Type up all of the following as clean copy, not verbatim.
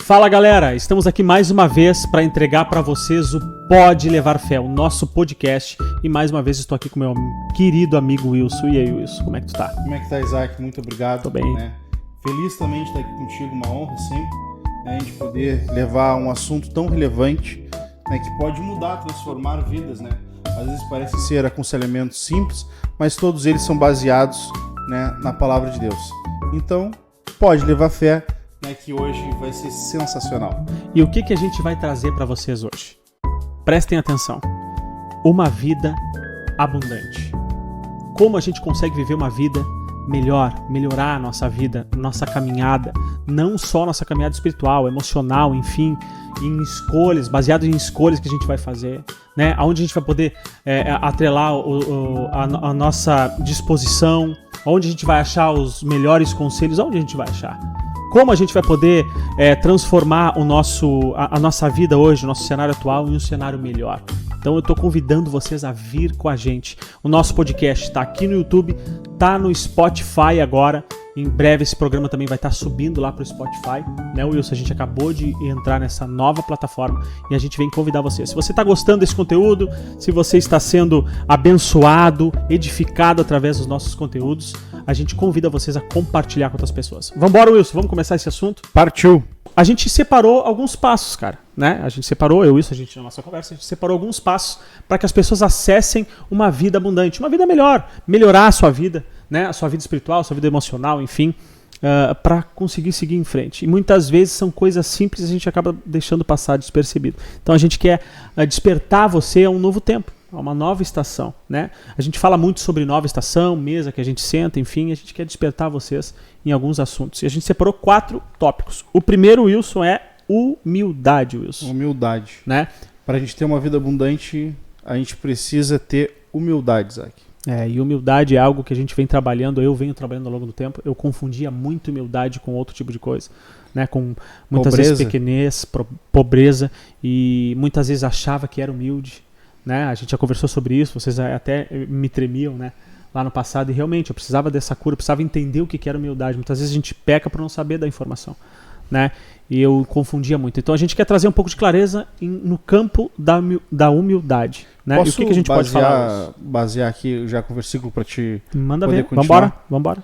Fala galera, estamos aqui mais uma vez para entregar para vocês o Pode Levar Fé, o nosso podcast. E mais uma vez estou aqui com meu querido amigo Wilson. E aí, Wilson, como é que tu tá? Como é que tá, Isaac? Muito obrigado. Tô bem. Né? Feliz também de estar aqui contigo, uma honra sempre, né, de poder levar um assunto tão relevante, né, que pode mudar, transformar vidas, né? Às vezes parece ser aconselhamentos simples, mas todos eles são baseados, né, na palavra de Deus. Então, pode levar fé, né, que hoje vai ser sensacional. E o que a gente vai trazer para vocês hoje? Prestem atenção. Uma vida abundante. Como a gente consegue viver uma vida melhor, melhorar a nossa vida, nossa caminhada, não só nossa caminhada espiritual, emocional, enfim, em escolhas, baseado em escolhas que a gente vai fazer, né? Onde a gente vai poder atrelar a nossa disposição, onde a gente vai achar os melhores conselhos, onde a gente vai achar. Como a gente vai poder transformar a nossa vida hoje, o nosso cenário atual, em um cenário melhor. Então eu estou convidando vocês a vir com a gente. O nosso podcast está aqui no YouTube, está no Spotify agora. Em breve esse programa também vai estar subindo lá para o Spotify, né, Wilson? A gente acabou de entrar nessa nova plataforma e a gente vem convidar você. Se você está gostando desse conteúdo, se você está sendo abençoado, edificado através dos nossos conteúdos, a gente convida vocês a compartilhar com outras pessoas. Vambora, Wilson, vamos começar esse assunto? Partiu! A gente separou alguns passos, cara, né? A gente separou, a gente na nossa conversa, a gente separou alguns passos para que as pessoas acessem uma vida abundante, uma vida melhor, melhorar a sua vida, né? A sua vida espiritual, a sua vida emocional, enfim, para conseguir seguir em frente. E muitas vezes são coisas simples e a gente acaba deixando passar despercebido. Então a gente quer despertar você a um novo tempo, a uma nova estação, né? A gente fala muito sobre nova estação, mesa que a gente senta, enfim, a gente quer despertar vocês em alguns assuntos. E a gente separou 4 tópicos. O primeiro, Wilson, é humildade, Wilson. Humildade. Né? Para a gente ter uma vida abundante, a gente precisa ter humildade, Isaac. E humildade é algo que a gente vem trabalhando, eu venho trabalhando ao longo do tempo. Eu confundia muito humildade com outro tipo de coisa, né? Com muitas vezes pequenez, pobreza, e muitas vezes achava que era humilde, né? A gente já conversou sobre isso, vocês até me tremiam, né? Lá no passado, e realmente eu precisava dessa cura, eu precisava entender o que era humildade. Muitas vezes a gente peca por não saber da informação, né? E eu confundia muito. Então a gente quer trazer um pouco de clareza no campo da humildade, né? Posso e o que a gente pode falar? Basear aqui já com o versículo para te Manda poder ver. continuar? Vambora.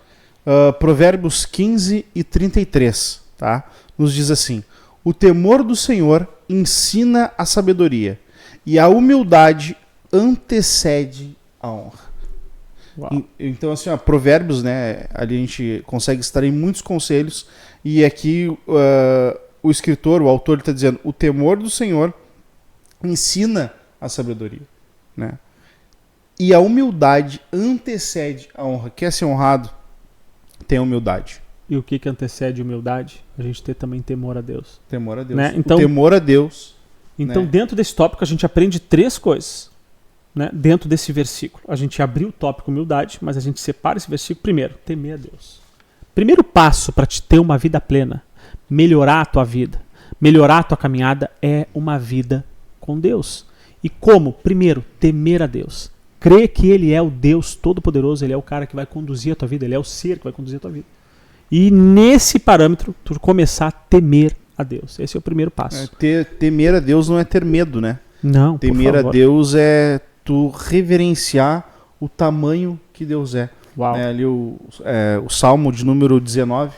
Provérbios 15 e 33, tá? Nos diz assim: o temor do Senhor ensina a sabedoria, e a humildade antecede a honra. Uau. Então, assim, Provérbios, né? Ali a gente consegue extrair muitos conselhos, e aqui o escritor, o autor, está dizendo: o temor do Senhor ensina a sabedoria, né? E a humildade antecede a honra. Quer ser honrado? Tem humildade. E o que antecede humildade? A gente ter também temor a Deus. Temor a Deus. Né? Então, o temor a Deus. Então, né? Dentro desse tópico, a gente aprende 3 coisas. Né? Dentro desse versículo. A gente abriu o tópico humildade, mas a gente separa esse versículo. Primeiro, temer a Deus. Primeiro passo para te ter uma vida plena, melhorar a tua vida, melhorar a tua caminhada, é uma vida com Deus. E como? Primeiro, temer a Deus. Crer que Ele é o Deus Todo-Poderoso, Ele é o cara que vai conduzir a tua vida, Ele é o ser que vai conduzir a tua vida. E nesse parâmetro, tu começar a temer a Deus. Esse é o primeiro passo. Temer a Deus não é ter medo, né? Não, temer a Deus é tu reverenciar o tamanho que Deus é. Uau. Ali o Salmo de número 19,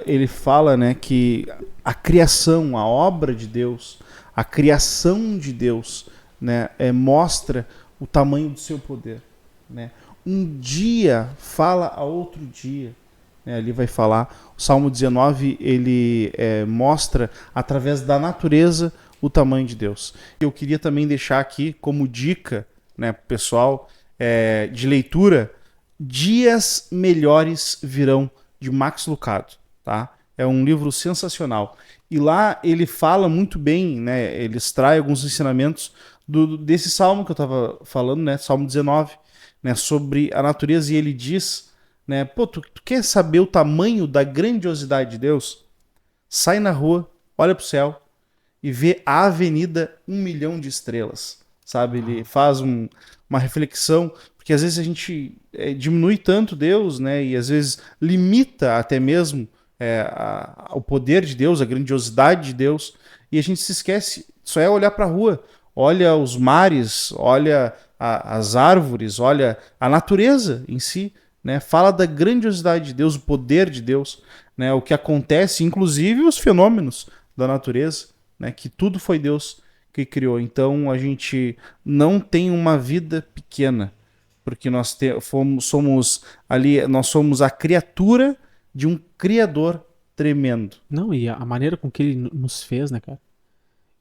ele fala, né, que a criação, a obra de Deus, a criação de Deus, né, mostra o tamanho do seu poder. Né? Um dia fala a outro dia. Né? Ali vai falar, o Salmo 19, ele mostra através da natureza o tamanho de Deus. Eu queria também deixar aqui como dica, né, pessoal, de leitura, Dias Melhores Virão, de Max Lucado. Tá? É um livro sensacional. E lá ele fala muito bem, né, ele extrai alguns ensinamentos desse salmo que eu estava falando, né, Salmo 19, né, sobre a natureza, e ele diz, né, tu quer saber o tamanho da grandiosidade de Deus? Sai na rua, olha para o céu e vê a avenida 1 milhão de estrelas, sabe? Ele faz uma reflexão, porque às vezes a gente diminui tanto Deus, né, e às vezes limita até mesmo o poder de Deus, a grandiosidade de Deus, e a gente se esquece, só é olhar para a rua, olha os mares, olha as árvores, olha a natureza em si, né? Fala da grandiosidade de Deus, o poder de Deus, né? O que acontece, inclusive os fenômenos da natureza, né? Que tudo foi Deus que criou. Então a gente não tem uma vida pequena, porque nós somos a criatura de um Criador tremendo. Não, e a maneira com que ele nos fez, né, cara?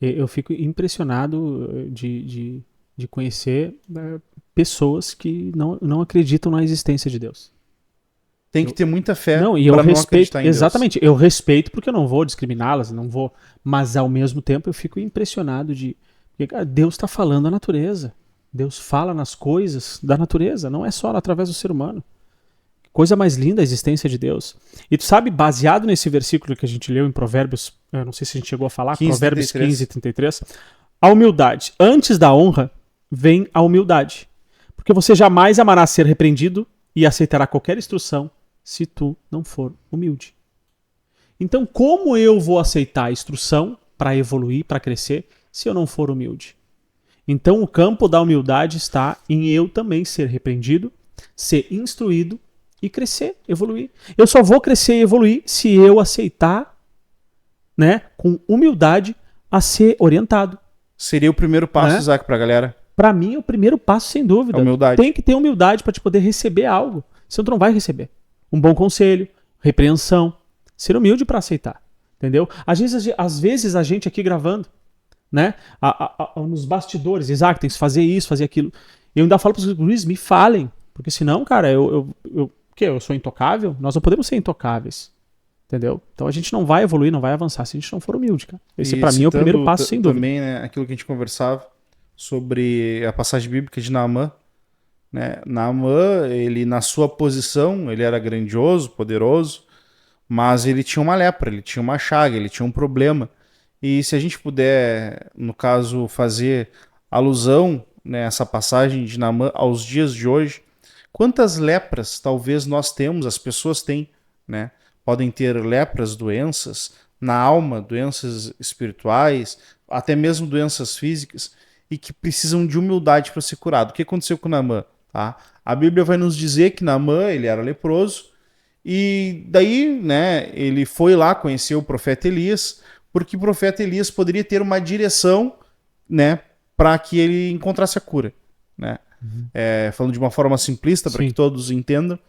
Eu fico impressionado de conhecer pessoas que não acreditam na existência de Deus. Tem que ter muita fé para não acreditar em Deus. Exatamente, eu respeito porque eu não vou discriminá-las, não vou, mas ao mesmo tempo eu fico impressionado porque, cara, Deus está falando a natureza. Deus fala nas coisas da natureza, não é só através do ser humano. Coisa mais linda a existência de Deus. E tu sabe, baseado nesse versículo que a gente leu em Provérbios, eu não sei se a gente chegou a falar, 15, Provérbios 33. 15, 33, a humildade. Antes da honra, vem a humildade. Porque você jamais amará ser repreendido e aceitará qualquer instrução se tu não for humilde. Então, como eu vou aceitar a instrução para evoluir, para crescer, se eu não for humilde? Então, o campo da humildade está em eu também ser repreendido, ser instruído e crescer, evoluir. Eu só vou crescer e evoluir se eu aceitar, né, com humildade, a ser orientado. Seria o primeiro passo, né? Isaac, pra galera. Para mim, é o primeiro passo, sem dúvida. A humildade. Tem que ter humildade para te poder receber algo. Senão tu não vai receber. Um bom conselho, repreensão. Ser humilde para aceitar. Entendeu? Às vezes a gente aqui gravando, né? Nos bastidores, Isaac, tem que fazer isso, fazer aquilo. Eu ainda falo para os guris, me falem. Porque senão, cara, eu sou intocável? Nós não podemos ser intocáveis. Entendeu? Então a gente não vai evoluir, não vai avançar se a gente não for humilde, cara. Esse para mim é o primeiro passo, sem dúvida. Também, né, aquilo que a gente conversava sobre a passagem bíblica de Naamã, né? Naamã, ele na sua posição, ele era grandioso, poderoso, mas ele tinha uma lepra, ele tinha uma chaga, ele tinha um problema. E se a gente puder, no caso, fazer alusão, né, essa passagem de Naamã aos dias de hoje, quantas lepras talvez nós temos, as pessoas têm, né? Podem ter lepras, doenças na alma, doenças espirituais, até mesmo doenças físicas, e que precisam de humildade para ser curado. O que aconteceu com Naamã? Tá? A Bíblia vai nos dizer que Naamã, ele era leproso, e daí, né, ele foi lá conhecer o profeta Elias, porque o profeta Elias poderia ter uma direção, né, para que ele encontrasse a cura, né? Falando de uma forma simplista, para que todos entendam.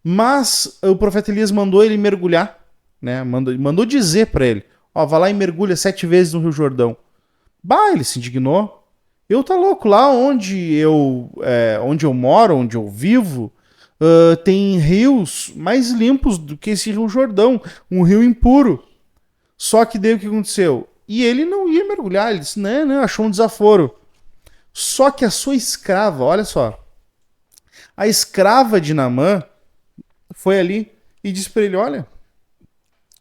Mas o profeta Elias mandou ele mergulhar, né? Mandou dizer para ele, ó, vai lá e mergulha 7 vezes no Rio Jordão. Bah, ele se indignou. Eu tá louco, lá onde eu moro, onde eu vivo, tem rios mais limpos do que esse Rio Jordão, um rio impuro. Só que daí o que aconteceu? E ele não ia mergulhar, ele disse, não, achou um desaforo. Só que a sua escrava, olha só, a escrava de Naamã foi ali e disse para ele, olha,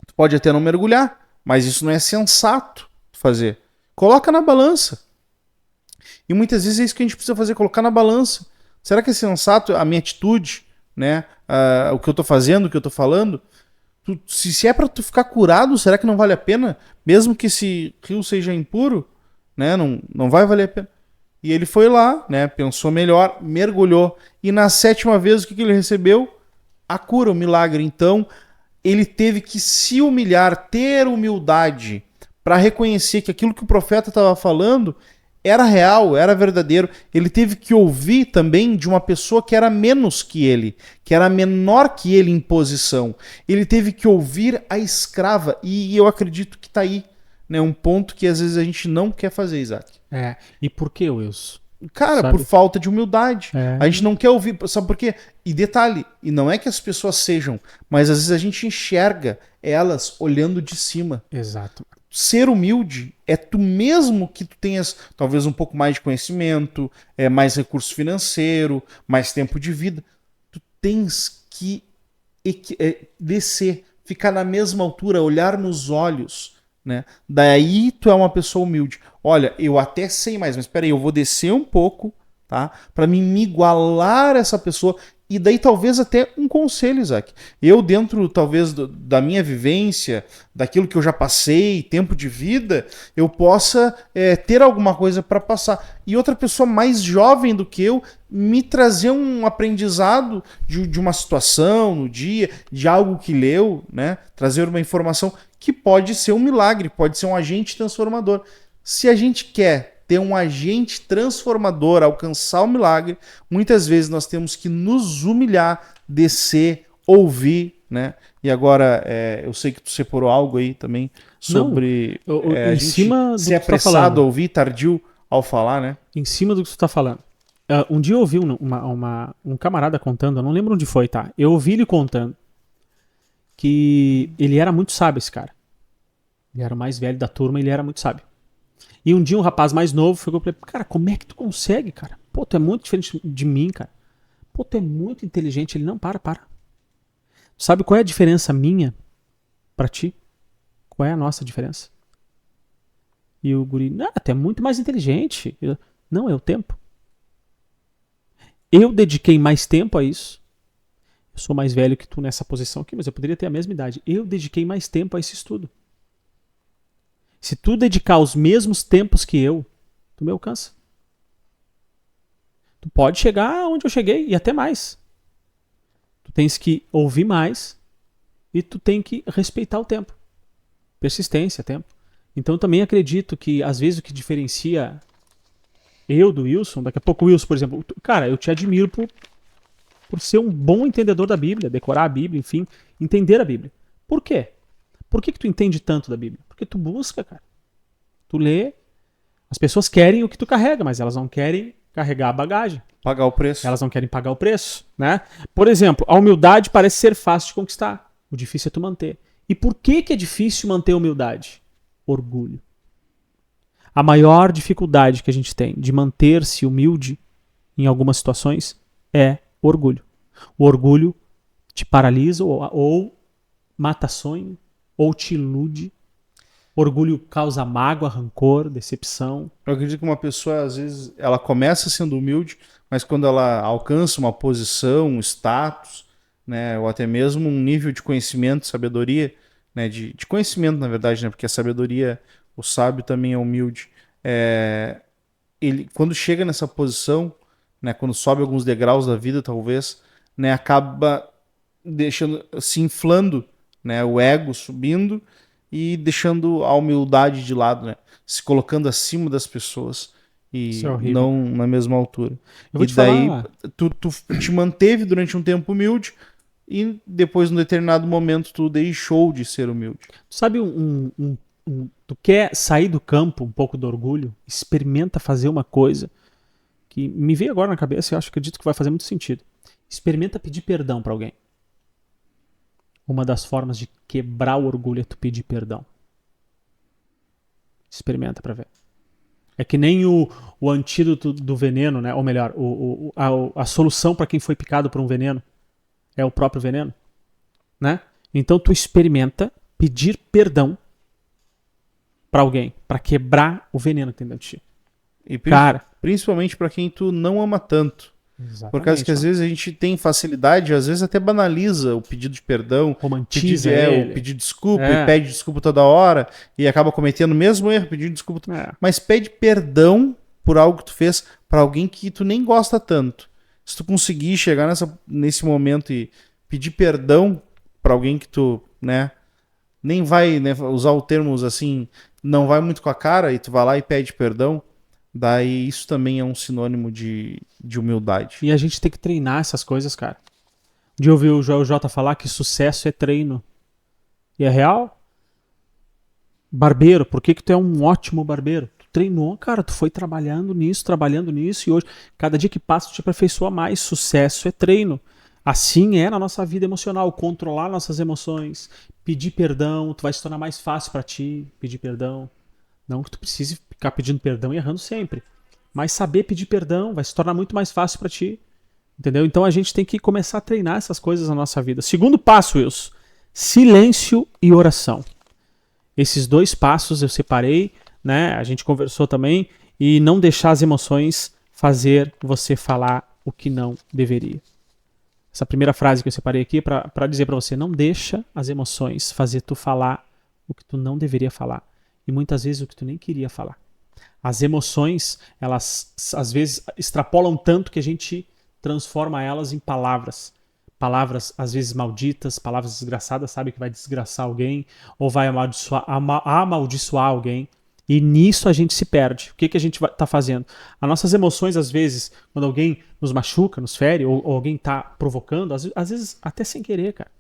tu pode até não mergulhar, mas isso não é sensato fazer. Coloca na balança. E muitas vezes é isso que a gente precisa fazer, colocar na balança. Será que é sensato a minha atitude, né? O que eu tô fazendo, o que eu tô falando? Se é para tu ficar curado, será que não vale a pena? Mesmo que esse rio seja impuro, né? Não vai valer a pena. E ele foi lá, né? Pensou melhor, mergulhou. E na 7ª vez, o que ele recebeu? A cura, o milagre. Então, ele teve que se humilhar, ter humildade para reconhecer que aquilo que o profeta estava falando era real, era verdadeiro. Ele teve que ouvir também de uma pessoa que era menos que ele, que era menor que ele em posição. Ele teve que ouvir a escrava. E eu acredito que está aí, né, um ponto que às vezes a gente não quer fazer, Isaac. E por que, Wilson? Cara, sabe? Por falta de humildade. A gente não quer ouvir, sabe por quê? E detalhe, e não é que as pessoas sejam, mas às vezes a gente enxerga elas olhando de cima. Exato. Ser humilde é tu mesmo que tu tenhas talvez um pouco mais de conhecimento, mais recurso financeiro, mais tempo de vida. Tu tens que descer, ficar na mesma altura, olhar nos olhos, né? Daí tu é uma pessoa humilde. Olha, eu até sei mais, mas peraí, eu vou descer um pouco, tá? Para me igualar a essa pessoa E daí talvez até um conselho, Isaac. Eu dentro talvez da minha vivência, daquilo que eu já passei, tempo de vida, eu possa ter alguma coisa para passar. E outra pessoa mais jovem do que eu me trazer um aprendizado de uma situação no dia, de algo que leu, né? Trazer uma informação que pode ser um milagre, pode ser um agente transformador. Se a gente quer ter um agente transformador, alcançar o milagre, muitas vezes nós temos que nos humilhar, descer, ouvir, né? E agora, eu sei que tu separou algo aí também sobre em cima do ser apressado a ouvir, tardio ao falar, né? Em cima do que tu tá falando. Um dia eu ouvi um camarada contando, eu não lembro onde foi, tá? Eu ouvi ele contando que ele era muito sábio, esse cara. Ele era o mais velho da turma, ele era muito sábio. E um dia um rapaz mais novo ficou pra ele, cara, como é que tu consegue, cara? Pô, tu é muito diferente de mim, cara. Pô, tu é muito inteligente. Ele, não, para. Sabe qual é a diferença minha pra ti? Qual é a nossa diferença? E o guri, tu é muito mais inteligente. Não, é o tempo. Eu dediquei mais tempo a isso. Eu sou mais velho que tu nessa posição aqui, mas eu poderia ter a mesma idade. Eu dediquei mais tempo a esse estudo. Se tu dedicar os mesmos tempos que eu, tu me alcança. Tu pode chegar onde eu cheguei e até mais. Tu tens que ouvir mais e tu tem que respeitar o tempo. Persistência, tempo. Então eu também acredito que às vezes o que diferencia eu do Wilson, daqui a pouco o Wilson, por exemplo, cara, eu te admiro por ser um bom entendedor da Bíblia, decorar a Bíblia, enfim, entender a Bíblia. Por quê? Por que tu entende tanto da Bíblia? Porque tu busca, cara. Tu lê. As pessoas querem o que tu carrega, mas elas não querem carregar a bagagem. Pagar o preço. Elas não querem pagar o preço, né? Por exemplo, a humildade parece ser fácil de conquistar. O difícil é tu manter. E por que é difícil manter a humildade? Orgulho. A maior dificuldade que a gente tem de manter-se humilde em algumas situações é orgulho. O orgulho te paralisa ou mata sonho, ou te ilude. Orgulho causa mágoa, rancor, decepção. Eu acredito que uma pessoa, às vezes, ela começa sendo humilde, mas quando ela alcança uma posição, um status, né, ou até mesmo um nível de conhecimento, sabedoria, né, de conhecimento, na verdade, né, porque a sabedoria, o sábio também é humilde. Ele, quando chega nessa posição, né, quando sobe alguns degraus da vida, talvez, né, acaba se inflando, né, o ego subindo e deixando a humildade de lado, né, se colocando acima das pessoas e não na mesma altura. E daí tu te manteve durante um tempo humilde e depois, num determinado momento, tu deixou de ser humilde. Sabe, tu quer sair do campo um pouco do orgulho? Experimenta fazer uma coisa que me veio agora na cabeça e eu acredito que vai fazer muito sentido. Experimenta pedir perdão para alguém. Uma das formas de quebrar o orgulho é tu pedir perdão. Experimenta pra ver. É que nem o antídoto do veneno, né? Ou melhor, a solução para quem foi picado por um veneno é o próprio veneno, né? Então tu experimenta pedir perdão pra alguém, pra quebrar o veneno que tem dentro de ti. E principalmente pra quem tu não ama tanto. Exatamente, por causa que às vezes a gente tem facilidade, às vezes até banaliza o pedido de perdão, romantiza o pedir desculpa e pede desculpa toda hora e acaba cometendo o mesmo erro, pedindo desculpa. Mas pede perdão por algo que tu fez para alguém que tu nem gosta tanto. Se tu conseguir chegar nesse momento e pedir perdão para alguém que tu, né, nem vai, né, usar o termo assim, não vai muito com a cara, e tu vai lá e pede perdão, daí isso também é um sinônimo de humildade. E a gente tem que treinar essas coisas, cara. Um dia eu ouvi o Joel J falar que sucesso é treino. E é real? Barbeiro, por que tu é um ótimo barbeiro? Tu treinou, cara, tu foi trabalhando nisso, e hoje, cada dia que passa, tu te aperfeiçoa mais. Sucesso é treino. Assim é na nossa vida emocional, controlar nossas emoções, pedir perdão, tu vai se tornar mais fácil pra ti, pedir perdão. Não que tu precise ficar pedindo perdão e errando sempre. Mas saber pedir perdão vai se tornar muito mais fácil pra ti. Entendeu? Então a gente tem que começar a treinar essas coisas na nossa vida. Segundo passo, Wilson. Silêncio e oração. Esses dois passos eu separei, né? A gente conversou também. E não deixar as emoções fazer você falar o que não deveria. Essa primeira frase que eu separei aqui para dizer para você, não deixa as emoções fazer tu falar o que tu não deveria falar. E muitas vezes o que tu nem queria falar. As emoções, elas às vezes extrapolam tanto que a gente transforma elas em palavras. Palavras às vezes malditas, palavras desgraçadas, sabe que vai desgraçar alguém ou vai amaldiçoar alguém. E nisso a gente se perde. O que a gente está fazendo? As nossas emoções, às vezes, quando alguém nos machuca, nos fere, ou alguém está provocando, às vezes até sem querer, cara,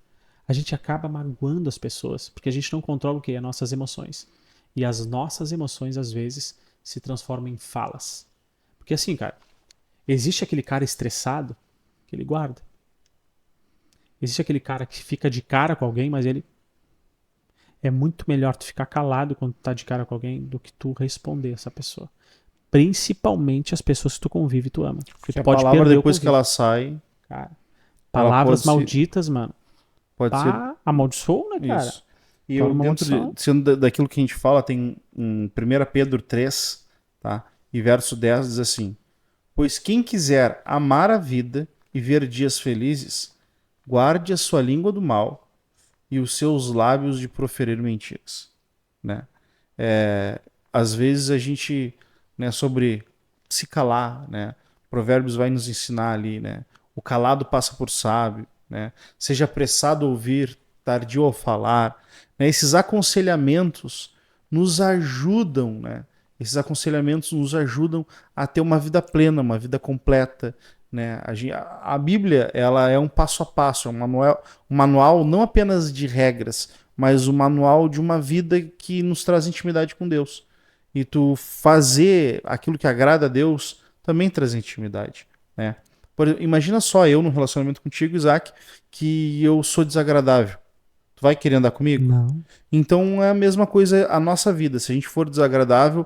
a gente acaba magoando as pessoas, porque a gente não controla o quê? As nossas emoções. E as nossas emoções, às vezes, se transformam em falas. Porque assim, cara, existe aquele cara estressado que ele guarda. Existe aquele cara que fica de cara com alguém, mas ele... É muito melhor tu ficar calado quando tu tá de cara com alguém do que tu responder essa pessoa. Principalmente as pessoas que tu convive e tu ama. Porque tu a pode palavra perder depois o que ela sai... Cara, palavras malditas, mano. Pode ser... Amaldiçoou, né, cara? Isso. E eu, sendo daquilo que a gente fala, tem em 1 Pedro 3, tá? E verso 10 diz assim: pois quem quiser amar a vida e ver dias felizes, guarde a sua língua do mal e os seus lábios de proferir mentiras, né? Às vezes a gente, né, sobre se calar, né? Provérbios vai nos ensinar ali, né? O calado passa por sábio, né? Seja apressado a ouvir, tardio ao falar, né? Esses aconselhamentos nos ajudam, né? Esses aconselhamentos nos ajudam a ter uma vida plena, uma vida completa, né? A Bíblia, ela é um passo a passo, é um manual não apenas de regras, mas um manual de uma vida que nos traz intimidade com Deus. E tu fazer aquilo que agrada a Deus também traz intimidade, né? Imagina só eu num relacionamento contigo, Isaac, que eu sou desagradável. Tu vai querer andar comigo? Não. Então é a mesma coisa a nossa vida. Se a gente for desagradável,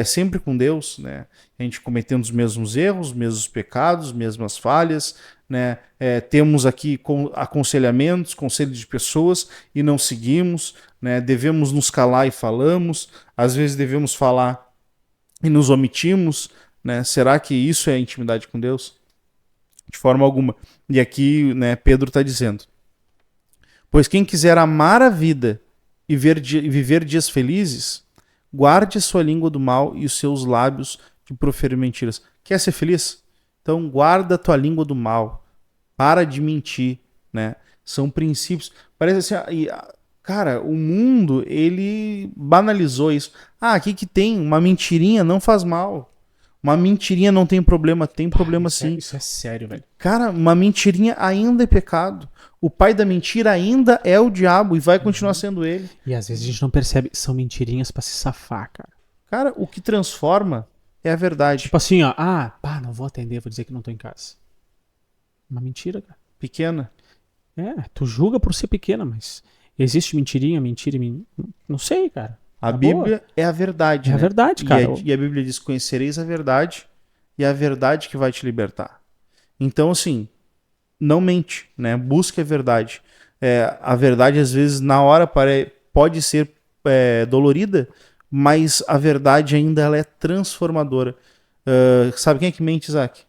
sempre com Deus, né? A gente cometendo os mesmos erros, os mesmos pecados, mesmas falhas, né? Temos aqui aconselhamentos, conselhos de pessoas e não seguimos, né? Devemos nos calar e falamos. Às vezes devemos falar e nos omitimos, né? Será que isso é intimidade com Deus? De forma alguma. E aqui, né, Pedro está dizendo: pois quem quiser amar a vida e viver dias felizes, guarde a sua língua do mal e os seus lábios de proferir mentiras. Quer ser feliz? Então guarda a tua língua do mal. Para de mentir, né? São princípios. Parece assim, cara, o mundo, ele banalizou isso. Aqui que tem uma mentirinha, não faz mal. Uma mentirinha não tem problema, tem problema sim. Isso é sério, velho. Cara, uma mentirinha ainda é pecado. O pai da mentira ainda é o diabo e vai continuar sendo ele. E às vezes a gente não percebe, são mentirinhas pra se safar, cara. Cara, o que transforma é a verdade. Tipo assim, ó, não vou atender, vou dizer que não tô em casa. Uma mentira, cara. Pequena. Tu julga por ser pequena, mas existe mentira, não sei, cara. A Bíblia é a verdade, né? É a verdade, cara. E a Bíblia diz: conhecereis a verdade e é a verdade que vai te libertar. Então, assim, não mente, né? Busque a verdade. A verdade, às vezes, na hora pode ser dolorida, mas a verdade ainda ela é transformadora. Sabe quem é que mente, Isaac?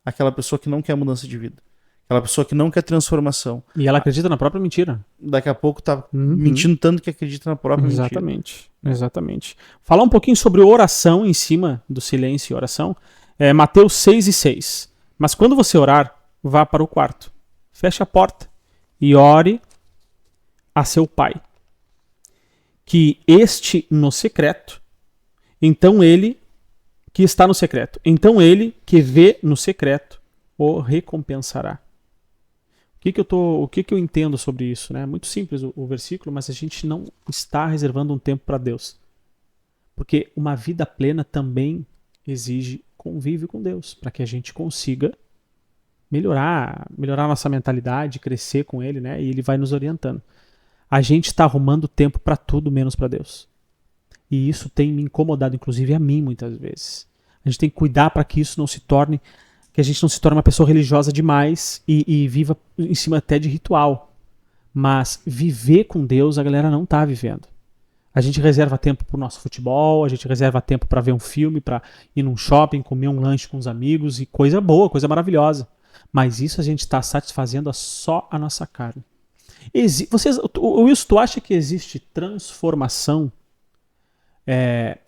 Aquela pessoa que não quer mudança de vida. Aquela pessoa que não quer transformação. E ela acredita na própria mentira. Daqui a pouco tá mentindo tanto que acredita na própria mentira. Exatamente. Falar um pouquinho sobre oração em cima do silêncio e oração. Mateus 6:6. Mas quando você orar, vá para o quarto, feche a porta e ore a seu pai, que este no secreto, então ele que está no secreto, então ele que vê no secreto o recompensará. O que eu entendo sobre isso, né? É muito simples o versículo, mas a gente não está reservando um tempo para Deus. Porque uma vida plena também exige convívio com Deus, para que a gente consiga melhorar a nossa mentalidade, crescer com Ele, né? E Ele vai nos orientando. A gente está arrumando tempo para tudo menos para Deus. E isso tem me incomodado, inclusive a mim, muitas vezes. A gente tem que cuidar para que isso não se torne, que a gente não se torne uma pessoa religiosa demais e viva em cima até de ritual. Mas viver com Deus a galera não está vivendo. A gente reserva tempo pro nosso futebol, a gente reserva tempo para ver um filme, para ir num shopping, comer um lanche com os amigos e coisa boa, coisa maravilhosa. Mas isso a gente está satisfazendo só a nossa carne. O Wilson, tu acha que existe transformação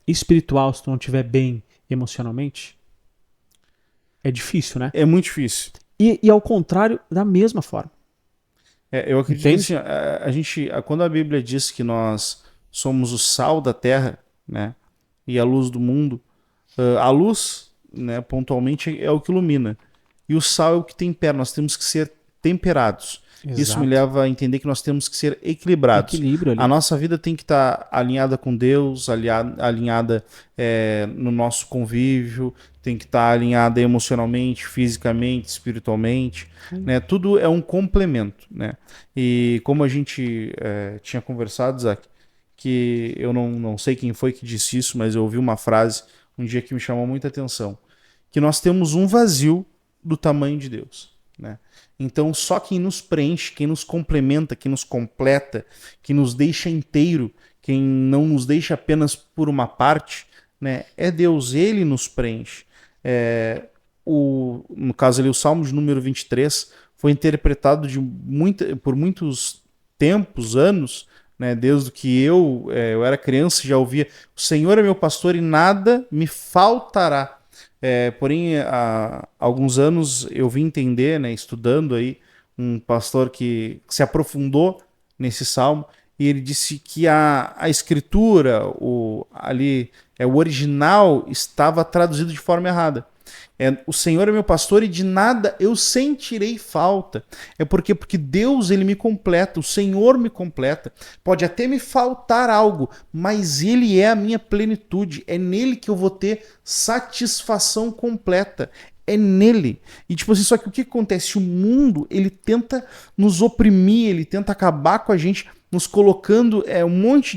espiritual se tu não estiver bem emocionalmente? É difícil, né? É muito difícil. E ao contrário, da mesma forma. Eu acredito que assim, quando a Bíblia diz que nós somos o sal da terra, né, e a luz do mundo, a luz, né, pontualmente é o que ilumina. E o sal é o que tempera. Nós temos que ser temperados. Exato. Isso me leva a entender que nós temos que ser equilibrados. Equilíbrio ali. A nossa vida tem que estar alinhada com Deus, alinhada no nosso convívio, tem que estar alinhada emocionalmente, fisicamente, espiritualmente. Né? Tudo é um complemento. Né? E como a gente tinha conversado, Isaac, que eu não sei quem foi que disse isso, mas eu ouvi uma frase um dia que me chamou muita atenção, que nós temos um vazio do tamanho de Deus. Né? Então só quem nos preenche, quem nos complementa, quem nos completa, quem nos deixa inteiro, quem não nos deixa apenas por uma parte, né, é Deus. Ele nos preenche. No caso ali, o Salmo de número 23 foi interpretado por muitos tempos, anos, né, desde que eu era criança, já ouvia: o Senhor é meu pastor e nada me faltará. Porém, há alguns anos eu vim entender, né, estudando aí, um pastor que se aprofundou nesse salmo, e ele disse que a escritura, o original, estava traduzido de forma errada. O Senhor é meu pastor e de nada eu sentirei falta. Porque Deus, ele me completa, o Senhor me completa. Pode até me faltar algo, mas ele é a minha plenitude. É nele que eu vou ter satisfação completa. É nele. E tipo assim, só que o que acontece? O mundo, ele tenta nos oprimir, ele tenta acabar com a gente, nos colocando um monte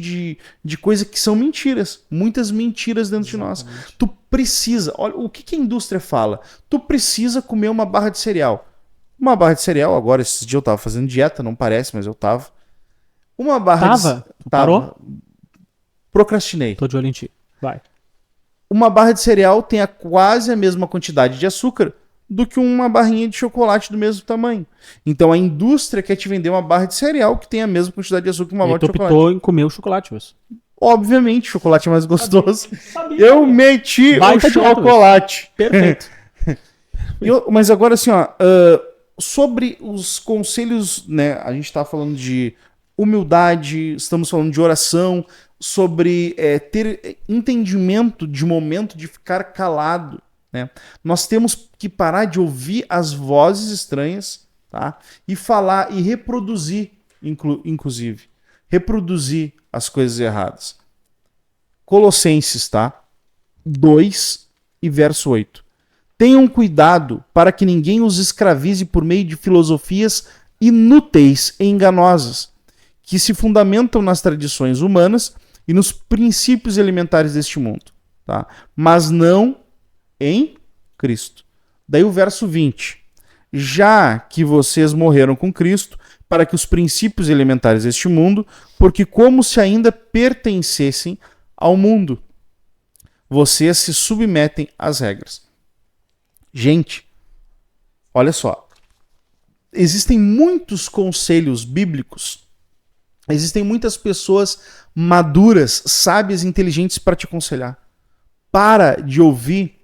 de coisa que são mentiras. Muitas mentiras dentro Exatamente. de nós. Tu precisa, olha, o que a indústria fala? Tu precisa comer uma barra de cereal. Uma barra de cereal, agora, esses dias eu tava fazendo dieta, não parece, mas eu tava. Uma barra Tu parou? Procrastinei. Tô de olho em ti. Vai. Uma barra de cereal tem quase a mesma quantidade de açúcar do que uma barrinha de chocolate do mesmo tamanho. Então a indústria quer te vender uma barra de cereal que tem a mesma quantidade de açúcar que uma barra de chocolate. Tu optou em comer o chocolate, Wilson. Obviamente, chocolate é mais gostoso. Eu meti o chocolate. Perfeito. Mas agora assim, ó, sobre os conselhos, né? A gente tá falando de humildade, estamos falando de oração, sobre ter entendimento de momento de ficar calado. Né? Nós temos que parar de ouvir as vozes estranhas, tá? E falar e reproduzir, inclusive. Reproduzir as coisas erradas. Colossenses, tá? 2 e verso 8. Tenham cuidado para que ninguém os escravize por meio de filosofias inúteis e enganosas, que se fundamentam nas tradições humanas e nos princípios elementares deste mundo, tá? Mas não em Cristo. Daí o verso 20. Já que vocês morreram com Cristo para que os princípios elementares deste mundo, porque como se ainda pertencessem ao mundo, vocês se submetem às regras. Gente, olha só. Existem muitos conselhos bíblicos, existem muitas pessoas maduras, sábias e inteligentes para te aconselhar. Para de ouvir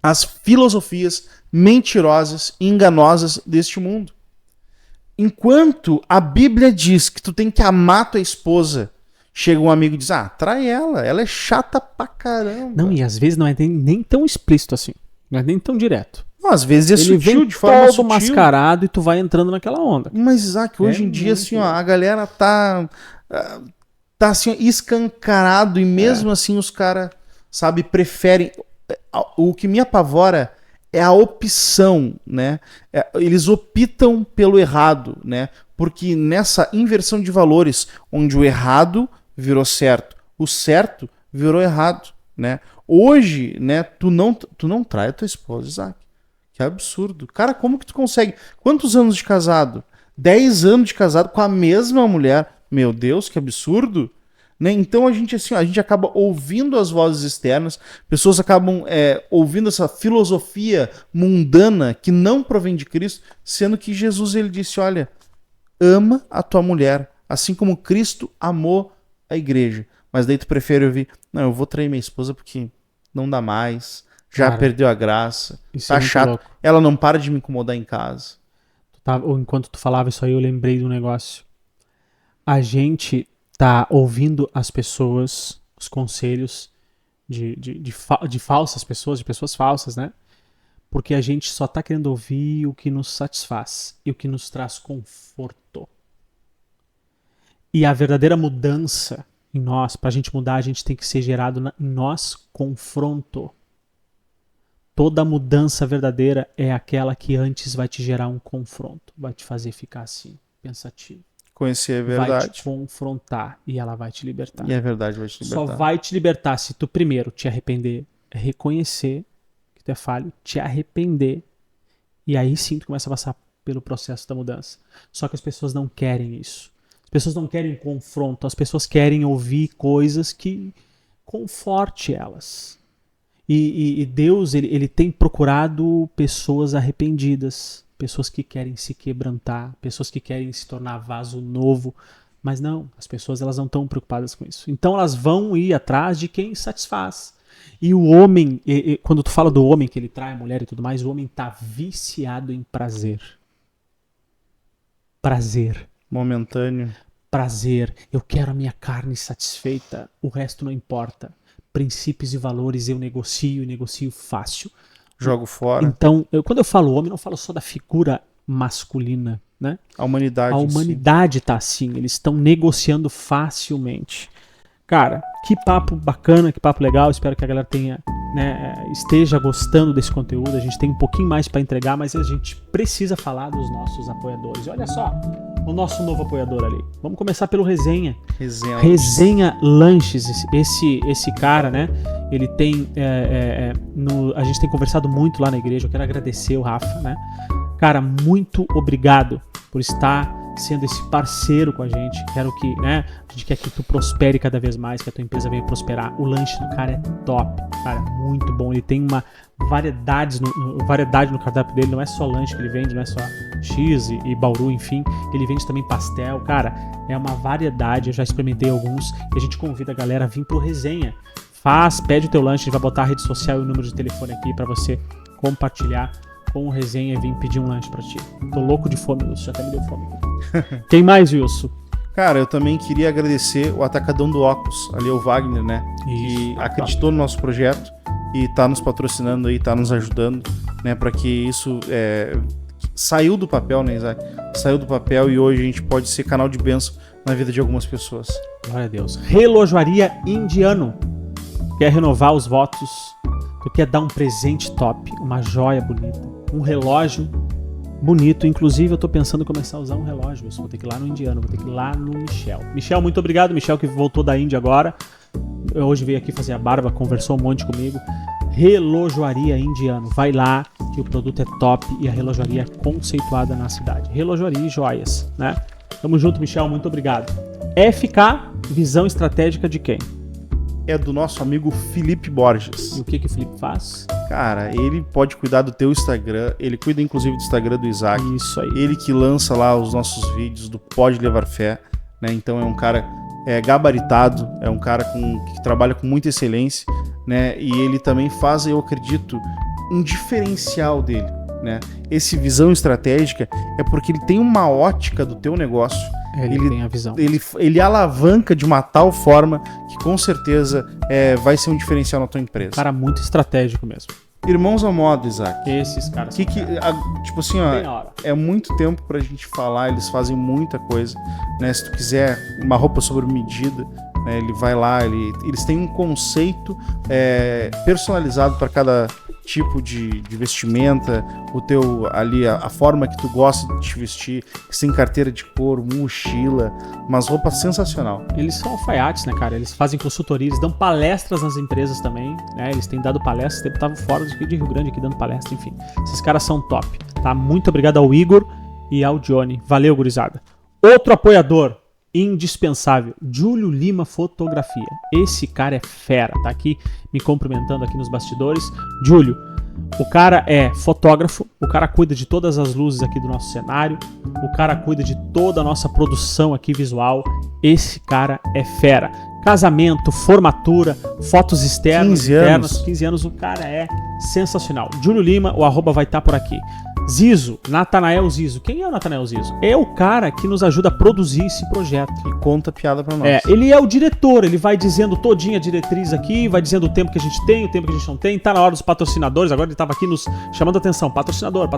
as filosofias mentirosas e enganosas deste mundo. Enquanto a Bíblia diz que tu tem que amar tua esposa, chega um amigo e diz: trai ela é chata pra caramba. Não, e às vezes não é nem tão explícito assim. Não é nem tão direto. Não, às vezes é Ele sutil, vem de forma todo sutil. mascarado e tu vai entrando naquela onda. Mas, Isaac, hoje em dia, assim, ó, a galera tá assim, ó, escancarado e mesmo assim os caras, sabe, preferem. O que me apavora é a opção, né? Eles optam pelo errado, né? Porque nessa inversão de valores, onde o errado virou certo, o certo virou errado, né? Hoje, né, tu não trai a tua esposa, Isaac. Que absurdo. Cara, como que tu consegue? Quantos anos de casado? 10 anos de casado com a mesma mulher. Meu Deus, que absurdo. Né? Então a gente acaba ouvindo as vozes externas, pessoas acabam ouvindo essa filosofia mundana que não provém de Cristo, sendo que Jesus ele disse, olha, ama a tua mulher, assim como Cristo amou a igreja. Mas daí tu prefere ouvir, não, eu vou trair minha esposa porque não dá mais, já perdeu a graça, tá chato, louco. Ela não para de me incomodar em casa. Enquanto tu falava isso aí, eu lembrei de um negócio. A gente tá ouvindo as pessoas, os conselhos de falsas pessoas, de pessoas falsas, né? Porque a gente só tá querendo ouvir o que nos satisfaz e o que nos traz conforto. E a verdadeira mudança em nós, pra gente mudar, a gente tem que ser gerado em nós confronto. Toda mudança verdadeira é aquela que antes vai te gerar um confronto, vai te fazer ficar assim, pensativo. Conhecer a verdade. Vai te confrontar e ela vai te libertar. E a verdade vai te libertar. Só vai te libertar se tu primeiro te arrepender, reconhecer que tu é falho, te arrepender, e aí sim tu começa a passar pelo processo da mudança. Só que as pessoas não querem isso. As pessoas não querem confronto, as pessoas querem ouvir coisas que conforte elas. E Deus, ele tem procurado pessoas arrependidas, pessoas que querem se quebrantar, pessoas que querem se tornar vaso novo, mas não, as pessoas elas não estão preocupadas com isso. Então elas vão ir atrás de quem satisfaz. E o homem, quando tu fala do homem que ele trai a mulher e tudo mais, o homem está viciado em prazer. Prazer. Momentâneo. Prazer. Eu quero a minha carne satisfeita, o resto não importa. Princípios e valores eu negocio fácil. Jogo fora. Então, quando eu falo homem, não falo só da figura masculina, né? A humanidade. A humanidade tá assim, eles estão negociando facilmente. Cara, que papo bacana, que papo legal. Espero que a galera esteja gostando desse conteúdo. A gente tem um pouquinho mais para entregar, mas a gente precisa falar dos nossos apoiadores. Olha só, o nosso novo apoiador ali. Vamos começar pelo Resenha. Resenha Lanches. Esse cara, né? Ele tem... a gente tem conversado muito lá na igreja. Eu quero agradecer o Rafa, né? Cara, muito obrigado por estar sendo esse parceiro com a gente. Quero que, né? A gente quer que tu prospere cada vez mais, que a tua empresa venha prosperar. O lanche do cara é top. Cara, muito bom. Ele tem uma variedade no cardápio dele. Não é só lanche que ele vende, não é só X e Bauru, enfim. Ele vende também pastel. Cara, é uma variedade. Eu já experimentei alguns. E a gente convida a galera a vir pro Resenha. Pede o teu lanche. A gente vai botar a rede social e o número de telefone aqui pra você compartilhar com o Resenha e vir pedir um lanche pra ti. Tô louco de fome, Wilson. Já até me deu fome. Quem mais, Wilson? Cara, eu também queria agradecer o Atacadão do Óculos, ali o Wagner, né? Que acreditou no nosso projeto e tá nos patrocinando aí, tá nos ajudando, né? Para que isso saiu do papel, né, Isaac? Saiu do papel e hoje a gente pode ser canal de bênção na vida de algumas pessoas. Glória a Deus. Relojoaria Indiano. Quer renovar os votos? Tu quer dar um presente top, uma joia bonita, um relógio bonito. Inclusive, eu tô pensando em começar a usar um relógio. Eu vou ter que ir lá no Indiano, vou ter que ir lá no Michel. Michel, muito obrigado. Michel que voltou da Índia agora. Hoje veio aqui fazer a barba, conversou um monte comigo. Relojoaria Indiano. Vai lá, que o produto é top e a relojoaria é conceituada na cidade. Relojoaria e joias, né? Tamo junto, Michel. Muito obrigado. FK, visão estratégica de quem? É do nosso amigo Felipe Borges. E o que o Felipe faz? Cara, ele pode cuidar do teu Instagram, ele cuida inclusive do Instagram do Isaac. Isso aí. Ele que lança lá os nossos vídeos do Pode Levar Fé, né? Então é um cara gabaritado, é um cara que trabalha com muita excelência, né? E ele também faz, eu acredito, um diferencial dele, né? Esse visão estratégica é porque ele tem uma ótica do teu negócio. Ele tem a visão. Ele alavanca de uma tal forma que com certeza vai ser um diferencial na tua empresa. Cara muito estratégico mesmo. Irmãos ao modo, Isaac. Esses caras. Tipo assim, ó, é muito tempo pra gente falar, eles fazem muita coisa, né? Se tu quiser uma roupa sobre medida, né, ele vai lá, eles têm um conceito personalizado para cada tipo de vestimenta, o teu ali, a forma que tu gosta de te vestir, sem carteira de couro, mochila, umas roupas sensacional. Eles são alfaiates, né, cara? Eles fazem consultoria, eles dão palestras nas empresas também, né? Eles têm dado palestras, eu tava fora de Rio Grande aqui dando palestra, enfim. Esses caras são top, tá? Muito obrigado ao Igor e ao Johnny. Valeu, gurizada. Outro apoiador, indispensável. Júlio Lima Fotografia. Esse cara é fera, tá aqui me cumprimentando aqui nos bastidores. Júlio, o cara é fotógrafo, o cara cuida de todas as luzes aqui do nosso cenário, o cara cuida de toda a nossa produção aqui visual. Esse cara é fera. Casamento, formatura, fotos externas, 15 anos, o cara é sensacional. Júlio Lima, o arroba vai estar por aqui. Zizo, Natanael Zizo. Quem é o Natanael Zizo? É o cara que nos ajuda a produzir esse projeto. E conta piada pra nós. Ele é o diretor, ele vai dizendo todinha a diretriz aqui, vai dizendo o tempo que a gente tem, o tempo que a gente não tem. Tá na hora dos patrocinadores, agora ele tava aqui nos chamando a atenção. Patrocinador.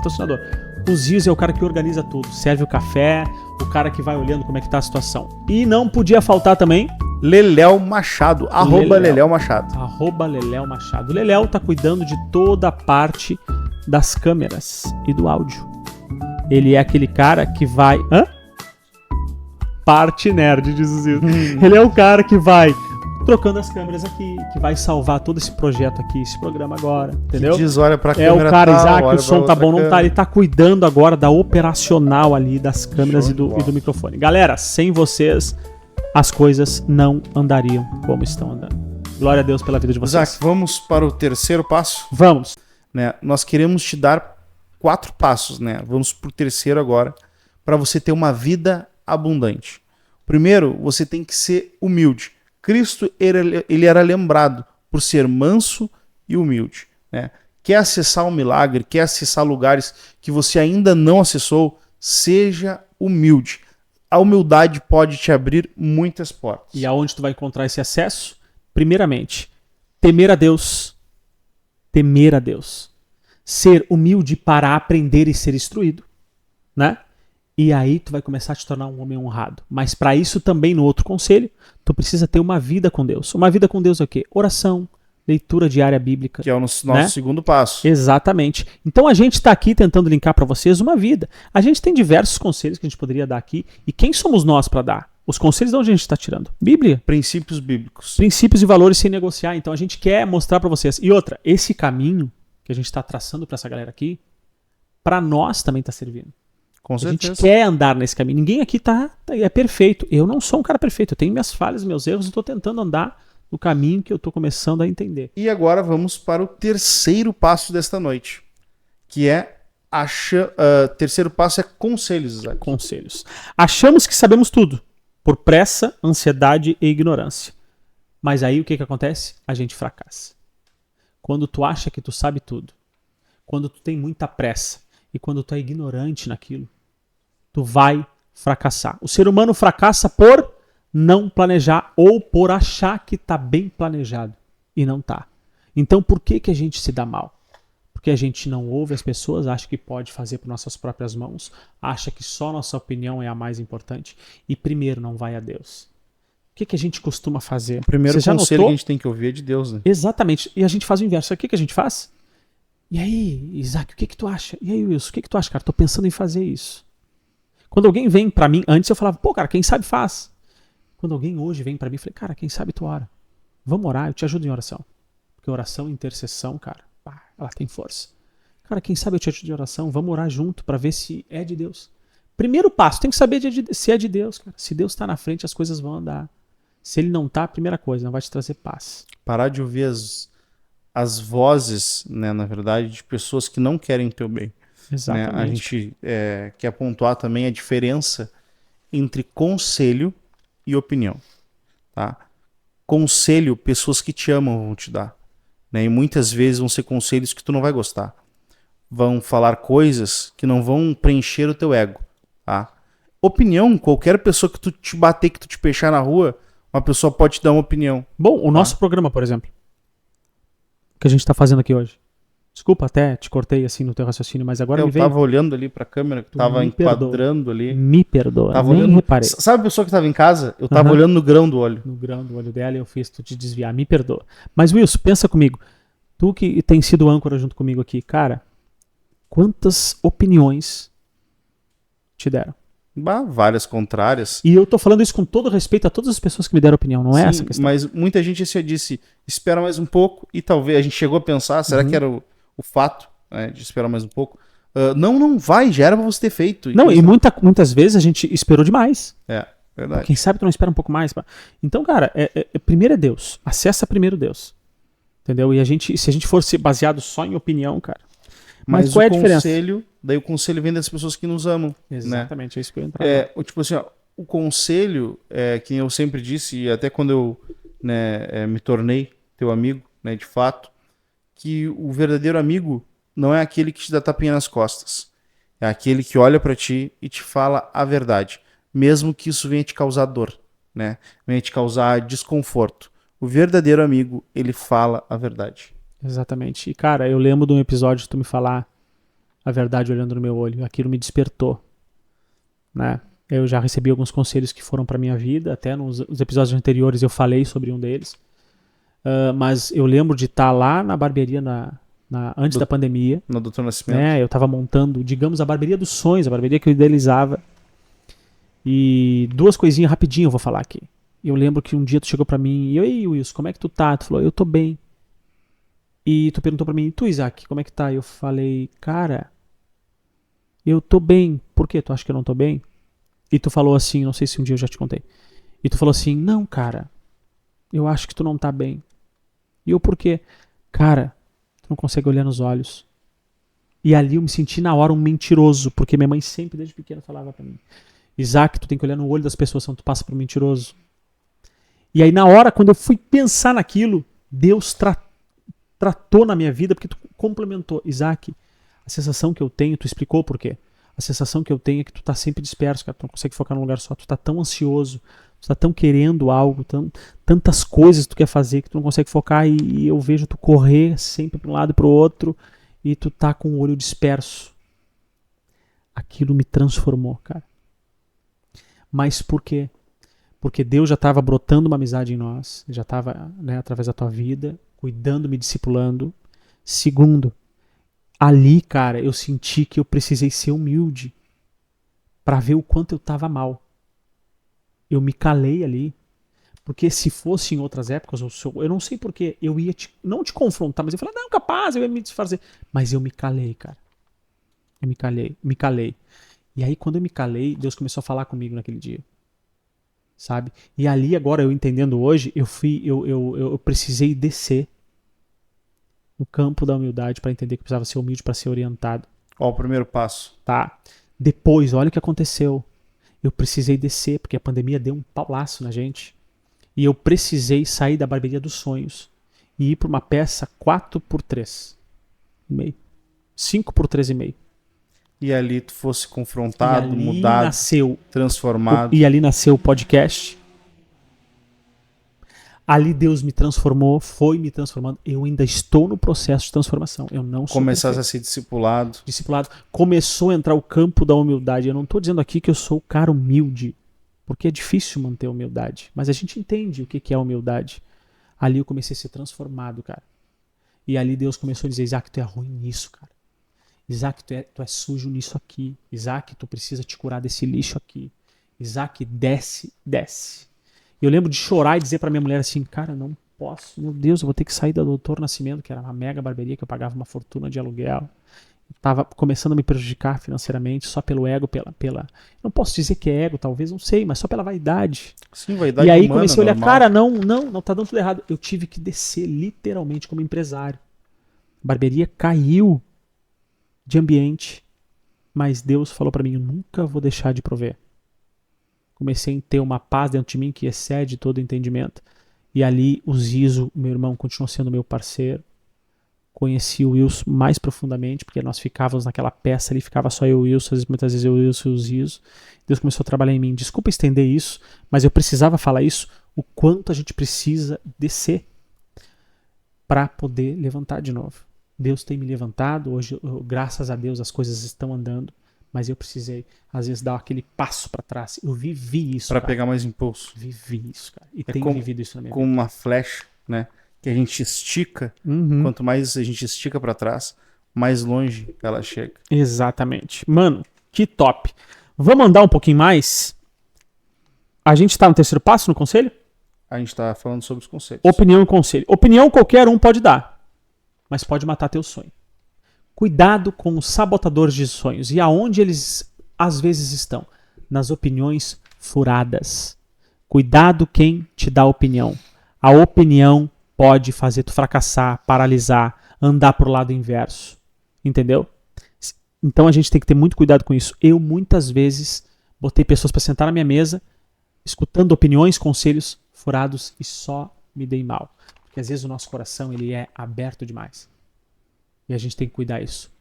O Zizo é o cara que organiza tudo. Serve o café, o cara que vai olhando como é que tá a situação. E não podia faltar também... Leléo Machado, arroba Leléo Machado. Arroba Leléo Machado. O Leléo tá cuidando de toda a parte das câmeras e do áudio. Ele é aquele cara que vai... Parte nerd, diz o Zizo. Ele é o cara que vai trocando as câmeras aqui, que vai salvar todo esse projeto aqui, esse programa agora, entendeu? Que diz, olha pra câmera, o cara, Isaac, o som tá bom, não tá. Ele tá cuidando agora da operacional ali, das câmeras e do microfone. Galera, sem vocês... as coisas não andariam como estão andando. Glória a Deus pela vida de vocês. Isaac, vamos para o terceiro passo? Vamos. Né? Nós queremos te dar 4 passos, né? Vamos para o terceiro agora, para você ter uma vida abundante. Primeiro, você tem que ser humilde. Cristo, ele era lembrado por ser manso e humilde. Né? Quer acessar um milagre, quer acessar lugares que você ainda não acessou, seja humilde. A humildade pode te abrir muitas portas. E aonde tu vai encontrar esse acesso? Primeiramente, temer a Deus. Temer a Deus. Ser humilde para aprender e ser instruído. Né? E aí tu vai começar a te tornar um homem honrado. Mas para isso também, no outro conselho, tu precisa ter uma vida com Deus. Uma vida com Deus é o quê? Oração, leitura diária bíblica. Que é o nosso segundo passo. Exatamente. Então a gente está aqui tentando linkar para vocês uma vida. A gente tem diversos conselhos que a gente poderia dar aqui. E quem somos nós para dar? Os conselhos de onde a gente está tirando? Bíblia. Princípios bíblicos. Princípios e valores sem negociar. Então a gente quer mostrar para vocês. E outra, esse caminho que a gente está traçando para essa galera aqui, para nós também está servindo. Com certeza. A gente quer andar nesse caminho. Ninguém aqui é perfeito. Eu não sou um cara perfeito. Eu tenho minhas falhas, meus erros. E estou tentando andar no caminho que eu estou começando a entender. E agora vamos para o terceiro passo desta noite, que é terceiro passo é conselhos, Isaac. Conselhos. Achamos que sabemos tudo, por pressa, ansiedade e ignorância. Mas aí o que acontece? A gente fracassa. Quando tu acha que tu sabe tudo, quando tu tem muita pressa e quando tu é ignorante naquilo, tu vai fracassar. O ser humano fracassa por não planejar ou por achar que está bem planejado e não está. Então por que a gente se dá mal? Porque a gente não ouve as pessoas, acha que pode fazer por nossas próprias mãos, acha que só nossa opinião é a mais importante e primeiro não vai a Deus. O que a gente costuma fazer? O primeiro conselho que a gente tem que ouvir é de Deus, né? Exatamente. E a gente faz o inverso. O que a gente faz? E aí, Isaac, o que tu acha? E aí, Wilson, o que tu acha, cara? Tô pensando em fazer isso. Quando alguém vem pra mim, antes eu falava, pô, cara, quem sabe faz. Quando alguém hoje vem pra mim, eu falei, cara, quem sabe tu ora. Vamos orar, eu te ajudo em oração. Porque oração e intercessão, cara, ela tem força. Cara, quem sabe eu te ajudo em oração, vamos orar junto pra ver se é de Deus. Primeiro passo, tem que saber se é de Deus, cara. Se Deus tá na frente, as coisas vão andar. Se ele não tá, primeira coisa, não vai te trazer paz. Parar de ouvir as vozes, né, na verdade, de pessoas que não querem o teu bem. Exatamente. Né? A gente quer pontuar também a diferença entre conselho e opinião. Tá? Conselho, pessoas que te amam vão te dar. Né? E muitas vezes vão ser conselhos que tu não vai gostar. Vão falar coisas que não vão preencher o teu ego. Tá? Opinião, qualquer pessoa que tu te bater, que tu te fechar na rua, uma pessoa pode te dar uma opinião. Bom, o nosso programa, por exemplo, que a gente está fazendo aqui hoje. Desculpa, até te cortei assim no teu raciocínio, mas agora me veio... Eu tava olhando ali pra câmera, que tu tava enquadrando ali. Me perdoa, tava nem olhando... reparei. Sabe a pessoa que tava em casa? Eu tava olhando no grão do olho. No grão do olho dela e eu fiz tu te desviar, me perdoa. Mas Wilson, pensa comigo. Tu que tem sido âncora junto comigo aqui, cara, quantas opiniões te deram? Várias contrárias. E eu tô falando isso com todo respeito a todas as pessoas que me deram opinião, não é essa a questão? Mas muita gente disse, espera mais um pouco, e talvez a gente chegou a pensar, será que era o fato, né, de esperar mais um pouco? Não vai, já era pra você ter feito. Não, e muitas vezes a gente esperou demais. Verdade. Quem sabe tu não espera um pouco mais. Então, cara, primeiro é Deus. Acessa primeiro Deus. Entendeu? E se a gente fosse baseado só em opinião, cara. Mas qual é a diferença? Daí o conselho vem das pessoas que nos amam. Exatamente, né? é isso que eu ia entrar. Tipo assim, ó, o conselho, que eu sempre disse, e até quando eu me tornei teu amigo, né, de fato, que o verdadeiro amigo não é aquele que te dá tapinha nas costas. É aquele que olha pra ti e te fala a verdade. Mesmo que isso venha te causar dor, né? Venha te causar desconforto. O verdadeiro amigo, ele fala a verdade. Exatamente. E, cara, eu lembro de um episódio de tu me falar a verdade olhando no meu olho. Aquilo me despertou, né? Eu já recebi alguns conselhos que foram pra minha vida. Até nos episódios anteriores eu falei sobre um deles. Mas eu lembro de estar lá na barbearia antes da pandemia. No Dr. Nascimento. Né? Eu tava montando, digamos, a barbearia dos sonhos, a barbearia que eu idealizava. E duas coisinhas rapidinho eu vou falar aqui. Eu lembro que um dia tu chegou pra mim e ei, Wilson, como é que tu tá? Tu falou, eu tô bem. E tu perguntou pra mim, e tu, Isaac, como é que tá? Eu falei, cara, eu tô bem. Por quê? Tu acha que eu não tô bem? E tu falou assim, não sei se um dia eu já te contei. E tu falou assim, não, cara, eu acho que tu não tá bem. E eu, por quê? Cara, tu não consegue olhar nos olhos. E ali eu me senti na hora um mentiroso, porque minha mãe sempre, desde pequeno, falava pra mim, Isaac, tu tem que olhar no olho das pessoas, senão tu passa por mentiroso. E aí na hora, quando eu fui pensar naquilo, Deus tratou na minha vida, porque tu complementou. Isaac, a sensação que eu tenho, tu explicou por quê? A sensação que eu tenho é que tu tá sempre disperso, cara, tu não consegue focar num lugar só, tu tá tão ansioso, tu tá tão querendo algo, tantas coisas que tu quer fazer que tu não consegue focar e eu vejo tu correr sempre para um lado e pro outro e tu tá com o olho disperso. Aquilo me transformou, cara. Mas por quê? Porque Deus já estava brotando uma amizade em nós, já estava, né, através da tua vida, cuidando, me discipulando. Segundo, ali, cara, eu senti que eu precisei ser humilde para ver o quanto eu estava mal. Eu me calei ali, porque se fosse em outras épocas, eu não sei porquê, eu ia não te confrontar, mas eu falei, não, capaz, eu ia me desfazer. Mas eu me calei, cara. Eu me calei. E aí, quando eu me calei, Deus começou a falar comigo naquele dia. Sabe? E ali, agora, eu entendendo hoje, eu precisei descer no campo da humildade para entender que eu precisava ser humilde para ser orientado. Ó, o primeiro passo. Tá? Depois, olha o que aconteceu. Eu precisei descer, porque a pandemia deu um paulaço na gente. E eu precisei sair da barbearia dos sonhos e ir para uma peça 4x3,5. 5x3,5. E ali tu fosse confrontado, mudado, transformado. E ali nasceu o podcast. Ali Deus me transformou, foi me transformando. Eu ainda estou no processo de transformação. Eu não sou Começasse a ser discipulado. Começou a entrar o campo da humildade. Eu não estou dizendo aqui que eu sou o cara humilde, porque é difícil manter a humildade. Mas a gente entende o que é humildade. Ali eu comecei a ser transformado, cara. E ali Deus começou a dizer, Isaac, tu é ruim nisso, cara. Isaac, tu é sujo nisso aqui. Isaac, tu precisa te curar desse lixo aqui. Isaac, desce. E eu lembro de chorar e dizer pra minha mulher assim, cara, não posso. Meu Deus, eu vou ter que sair da Dr. Nascimento, que era uma mega barbearia que eu pagava uma fortuna de aluguel. Tava começando a me prejudicar financeiramente só pelo ego, não posso dizer que é ego, talvez, não sei, mas só pela vaidade. Sim, vaidade. E aí humana, comecei a olhar, normal. cara, não tá dando tudo errado. Eu tive que descer literalmente como empresário. A barbearia caiu de ambiente, mas Deus falou pra mim, eu nunca vou deixar de prover. Comecei a ter uma paz dentro de mim que excede todo entendimento. E ali o Zizo, meu irmão, continuou sendo meu parceiro. Conheci o Wilson mais profundamente, porque nós ficávamos naquela peça ali, ficava só eu e o Wilson, muitas vezes eu, o Wilson e o Zizo. Deus começou a trabalhar em mim. Desculpa estender isso, mas eu precisava falar isso, o quanto a gente precisa descer para poder levantar de novo. Deus tem me levantado, hoje, graças a Deus, as coisas estão andando, mas eu precisei, às vezes, dar aquele passo para trás. Eu vivi isso, para pegar mais impulso. Vivi isso, cara. E tenho vivido isso na minha vida. Com uma flecha, né? Que a gente estica, quanto mais a gente estica para trás, mais longe ela chega. Exatamente. Mano, que top. Vamos andar um pouquinho mais? A gente tá no terceiro passo no conselho? A gente tá falando sobre os conceitos. Opinião e conselho. Opinião qualquer um pode dar, mas pode matar teu sonho. Cuidado com os sabotadores de sonhos. E aonde eles às vezes estão? Nas opiniões furadas. Cuidado quem te dá opinião. A opinião pode fazer tu fracassar, paralisar, andar pro lado inverso. Entendeu? Então a gente tem que ter muito cuidado com isso. Eu muitas vezes botei pessoas para sentar na minha mesa, escutando opiniões, conselhos furados e só me dei mal. Porque às vezes o nosso coração ele é aberto demais. E a gente tem que cuidar isso.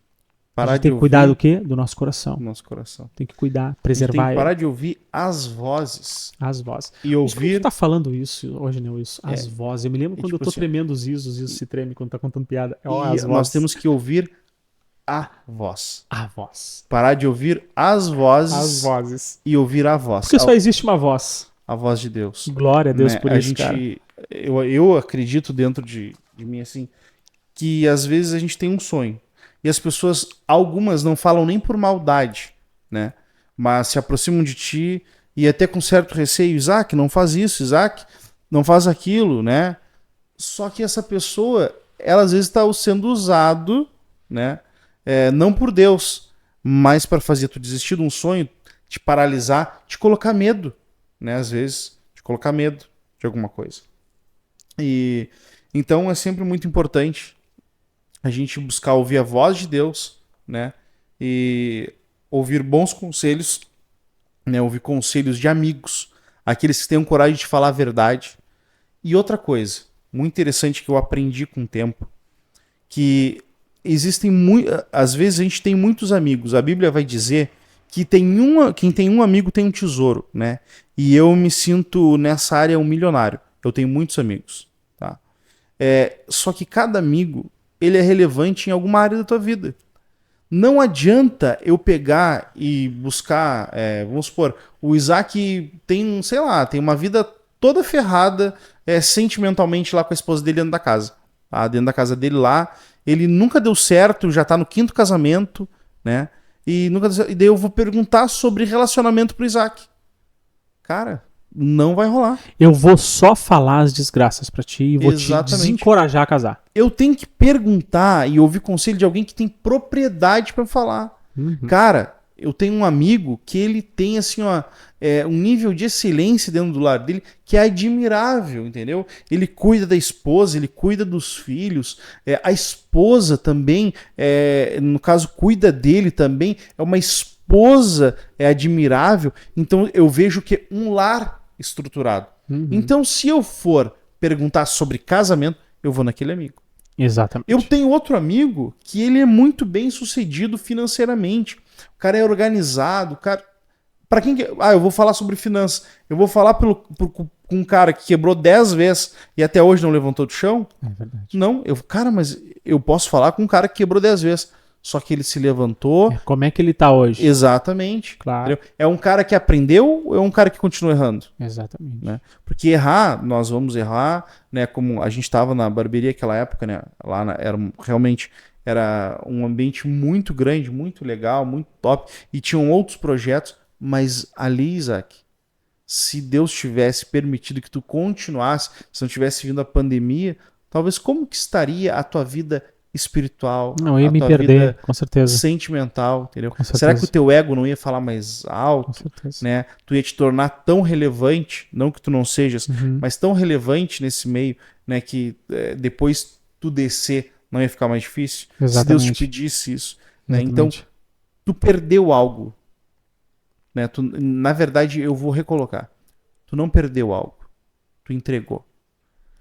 A gente tem que cuidar do quê? Do nosso coração. Nosso coração. Tem que cuidar, preservar. Tem que parar de ouvir as vozes. As vozes. E ouvir... Tu tá falando isso hoje, né? Isso. As vozes. Eu me lembro quando eu tô tremendo os isos se treme quando tá contando piada. As vozes. Nós temos que ouvir a voz. A voz. Parar de ouvir as vozes. As vozes. E ouvir a voz. Porque só existe uma voz. A voz de Deus. Glória a Deus por isso, cara. Eu acredito dentro de mim, assim, que às vezes a gente tem um sonho. E as pessoas, algumas não falam nem por maldade, né? Mas se aproximam de ti e até com certo receio. Isaac, não faz isso. Isaac, não faz aquilo, né? Só que essa pessoa, ela às vezes está sendo usado, né? Não por Deus, mas para fazer tu desistir de um sonho, te paralisar, te colocar medo, né? Às vezes, te colocar medo de alguma coisa. E então é sempre muito importante a gente buscar ouvir a voz de Deus, né? E ouvir bons conselhos, né? Ouvir conselhos de amigos, aqueles que tenham coragem de falar a verdade. E outra coisa, muito interessante que eu aprendi com o tempo, que existem às vezes a gente tem muitos amigos. A Bíblia vai dizer que quem tem um amigo tem um tesouro, né? E eu me sinto nessa área um milionário. Eu tenho muitos amigos, tá? Só que cada amigo ele é relevante em alguma área da tua vida. Não adianta eu pegar e buscar, vamos supor, o Isaac tem, sei lá, tem uma vida toda ferrada sentimentalmente lá com a esposa dele dentro da casa. Tá? Dentro da casa dele lá, ele nunca deu certo, já tá no 5º casamento, né? E daí eu vou perguntar sobre relacionamento pro Isaac. Cara, não vai rolar. Eu vou só falar as desgraças pra ti e vou te desencorajar a casar. Eu tenho que perguntar e ouvir conselho de alguém que tem propriedade pra falar. Uhum. Cara, eu tenho um amigo que ele tem assim, ó, um nível de excelência dentro do lar dele que é admirável, entendeu? Ele cuida da esposa, ele cuida dos filhos, a esposa também, no caso, cuida dele também, é uma esposa admirável, então eu vejo que é um lar estruturado. Uhum. Então, se eu for perguntar sobre casamento, eu vou naquele amigo. Exatamente. Eu tenho outro amigo que ele é muito bem sucedido financeiramente. O cara é organizado, o cara... Para quem eu vou falar sobre finanças. Eu vou falar com um cara que quebrou 10 vezes e até hoje não levantou do chão? É verdade. Não, mas eu posso falar com um cara que quebrou 10 vezes. Só que ele se levantou. Como é que ele tá hoje? Exatamente. Claro. Entendeu? É um cara que aprendeu ou é um cara que continua errando? Exatamente. Né? Porque errar, nós vamos errar, né? Como a gente estava na barbearia naquela época, né? Lá realmente era um ambiente muito grande, muito legal, muito top. E tinham outros projetos. Mas ali, Isaac, se Deus tivesse permitido que tu continuasse, se não tivesse vindo a pandemia, talvez como que estaria a tua vida espiritual? Não, eu ia me perder, com certeza. Sentimental, entendeu? Com certeza. Será que o teu ego não ia falar mais alto? Com certeza. Né? Tu ia te tornar tão relevante, não que tu não sejas, mas tão relevante nesse meio, né, que depois tu descer não ia ficar mais difícil? Exatamente. Se Deus te pedisse isso. Né? Então, tu perdeu algo. Né? Na verdade, eu vou recolocar. Tu não perdeu algo. Tu entregou.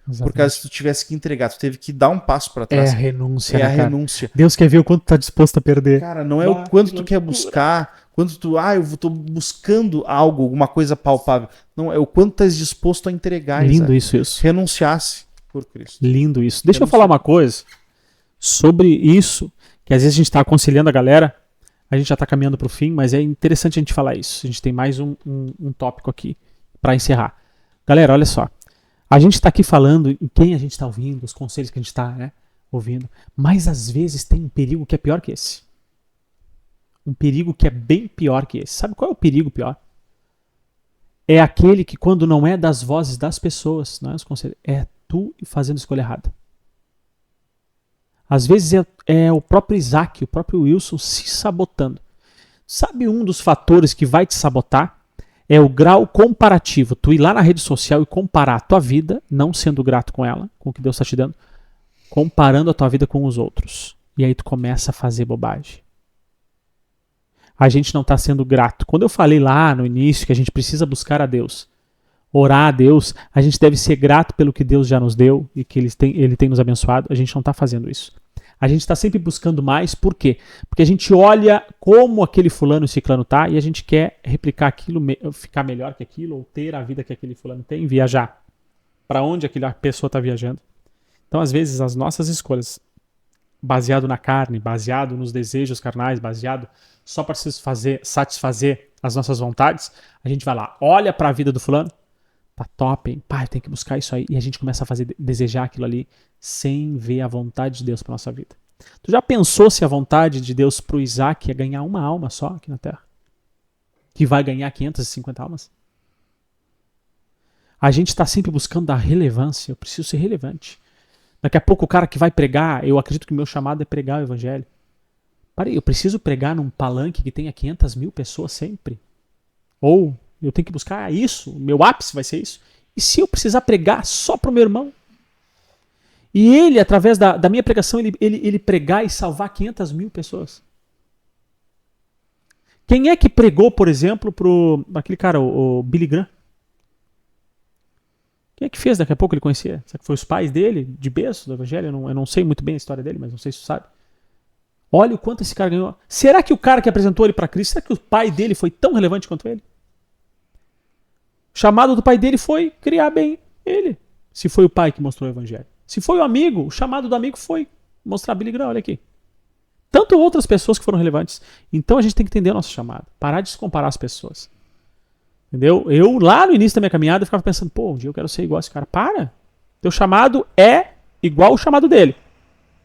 Exatamente. Por causa que tu tivesse que entregar, tu teve que dar um passo para trás. É a renúncia. É a renúncia. Deus quer ver o quanto tu tá disposto a perder. Cara, não é o quanto tu quer buscar, quanto tu, eu tô buscando algo, alguma coisa palpável. Não, é o quanto tu estás disposto a entregar. Lindo Isaac. isso. Renunciasse por Cristo. Lindo isso. Deixa eu falar uma coisa sobre isso, que às vezes a gente tá aconselhando a galera. A gente já está caminhando para o fim, mas é interessante a gente falar isso. A gente tem mais um tópico aqui para encerrar. Galera, olha só. A gente está aqui falando em quem a gente está ouvindo, os conselhos que a gente está ouvindo, mas às vezes tem um perigo que é pior que esse. Um perigo que é bem pior que esse. Sabe qual é o perigo pior? É aquele que quando não é das vozes das pessoas, não é os conselhos, é tu fazendo escolha errada. Às vezes é o próprio Isaac, o próprio Wilson se sabotando. Sabe um dos fatores que vai te sabotar? É o grau comparativo. Tu ir lá na rede social e comparar a tua vida, não sendo grato com ela, com o que Deus está te dando, comparando a tua vida com os outros. E aí tu começa a fazer bobagem. A gente não está sendo grato. Quando eu falei lá no início que a gente precisa buscar a Deus, orar a Deus, a gente deve ser grato pelo que Deus já nos deu e que Ele tem nos abençoado, a gente não está fazendo isso. A gente está sempre buscando mais, por quê? Porque a gente olha como aquele fulano e ciclano tá e a gente quer replicar aquilo, ficar melhor que aquilo, ou ter a vida que aquele fulano tem, viajar. Para onde aquela pessoa está viajando. Então, às vezes, as nossas escolhas, baseado na carne, baseado nos desejos carnais, baseado só para satisfazer as nossas vontades, a gente vai lá, olha para a vida do fulano, tá top, hein? Pai, tem que buscar isso aí. E a gente começa a desejar aquilo ali sem ver a vontade de Deus para nossa vida. Tu já pensou se a vontade de Deus pro Isaac é ganhar uma alma só aqui na Terra? Que vai ganhar 550 almas? A gente está sempre buscando a relevância. Eu preciso ser relevante. Daqui a pouco o cara que vai pregar, eu acredito que o meu chamado é pregar o evangelho. Parei, eu preciso pregar num palanque que tenha 500 mil pessoas sempre? Ou eu tenho que buscar isso, o meu ápice vai ser isso. E se eu precisar pregar só para o meu irmão? E ele, através da minha pregação, ele pregar e salvar 500 mil pessoas. Quem é que pregou, por exemplo, para aquele cara, o Billy Graham? Quem é que fez? Daqui a pouco ele conhecia. Será que foi os pais dele, de berço, do evangelho? Eu não sei muito bem a história dele, mas não sei se tu sabe. Olha o quanto esse cara ganhou. Será que o cara que apresentou ele para Cristo, será que o pai dele foi tão relevante quanto ele? O chamado do pai dele foi criar bem ele. Se foi o pai que mostrou o evangelho. Se foi o amigo, o chamado do amigo foi mostrar Billy Graham, olha aqui. Tanto outras pessoas que foram relevantes. Então a gente tem que entender o nosso chamado. Parar de se comparar as pessoas. Entendeu? Eu, lá no início da minha caminhada, eu ficava pensando, pô, um dia eu quero ser igual a esse cara. Para! Teu chamado é igual o chamado dele.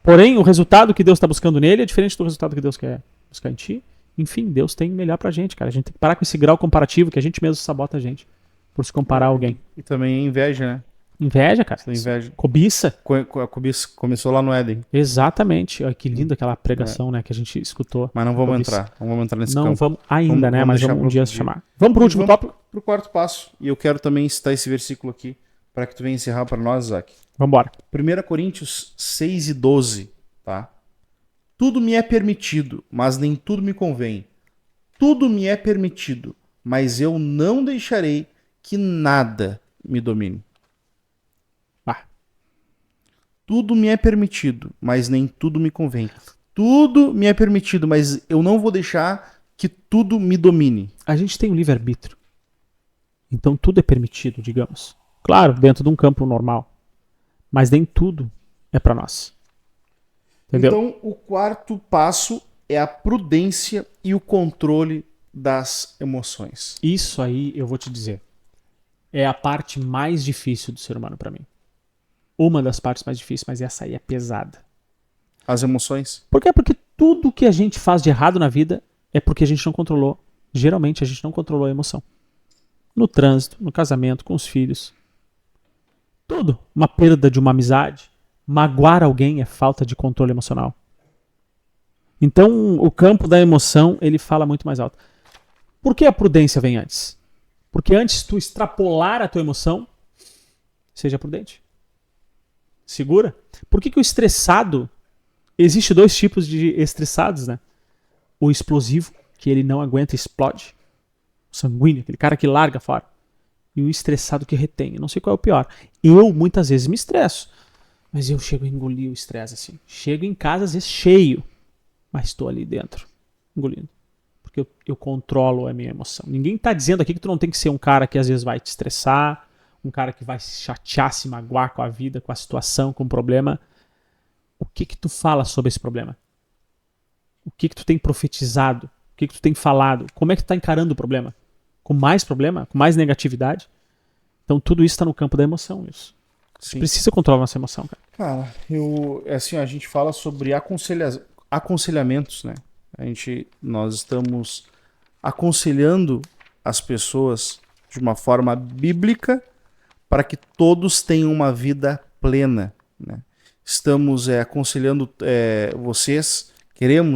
Porém, o resultado que Deus está buscando nele é diferente do resultado que Deus quer buscar em ti. Enfim, Deus tem melhor pra gente, cara. A gente tem que parar com esse grau comparativo que a gente mesmo sabota a gente por se comparar a alguém. E também é inveja, né? Inveja, cara. Inveja. Cobiça. A cobiça começou lá no Éden. Exatamente. Olha, que linda aquela pregação, né, que a gente escutou. Mas não vamos entrar. Não vamos entrar nesse campo. Não vamos ainda, né? Mas vamos um dia se chamar. Vamos pro último tópico? Pro quarto passo. E eu quero também citar esse versículo aqui para que tu venha encerrar para nós, Isaac. Vamos embora. 1 Coríntios 6:12, tá? Tudo me é permitido, mas nem tudo me convém. Tudo me é permitido, mas eu não deixarei que nada me domine. Tudo me é permitido, mas nem tudo me convém. Tudo me é permitido, mas eu não vou deixar que tudo me domine. A gente tem um livre-arbítrio. Então tudo é permitido, digamos. Claro, dentro de um campo normal. Mas nem tudo é para nós. Entendeu? Então, o quarto passo é a prudência e o controle das emoções. Isso aí, eu vou te dizer, é a parte mais difícil do ser humano para mim. Uma das partes mais difíceis, mas essa aí é pesada. As emoções? Por quê? Porque tudo que a gente faz de errado na vida é porque a gente não controlou. Geralmente a gente não controlou a emoção. No trânsito, no casamento, com os filhos. Tudo. Uma perda de uma amizade. Magoar alguém é falta de controle emocional. Então o campo da emoção, ele fala muito mais alto. Por que a prudência vem antes? Porque antes tu extrapolar a tua emoção, seja prudente. Segura. Por que o estressado... Existe dois tipos de estressados, né? O explosivo, que ele não aguenta e explode. O sanguíneo, aquele cara que larga fora. E o estressado que retém. Eu não sei qual é o pior. Eu, muitas vezes, me estresso. Mas eu chego a engolir o estresse, assim. Chego em casa, às vezes, cheio. Mas estou ali dentro, engolindo. Porque eu controlo a minha emoção. Ninguém está dizendo aqui que tu não tem que ser um cara que, às vezes, vai te estressar. Um cara que vai se chatear, se magoar com a vida, com a situação, com o problema. O que tu fala sobre esse problema? O que tu tem profetizado? O que tu tem falado? Como é que tu tá encarando o problema? Com mais problema? Com mais negatividade? Então tudo isso está no campo da emoção, isso. Você precisa controlar a nossa emoção, cara. Cara, a gente fala sobre aconselhamentos, né? Nós estamos aconselhando as pessoas de uma forma bíblica para que todos tenham uma vida plena, né? Estamos aconselhando vocês,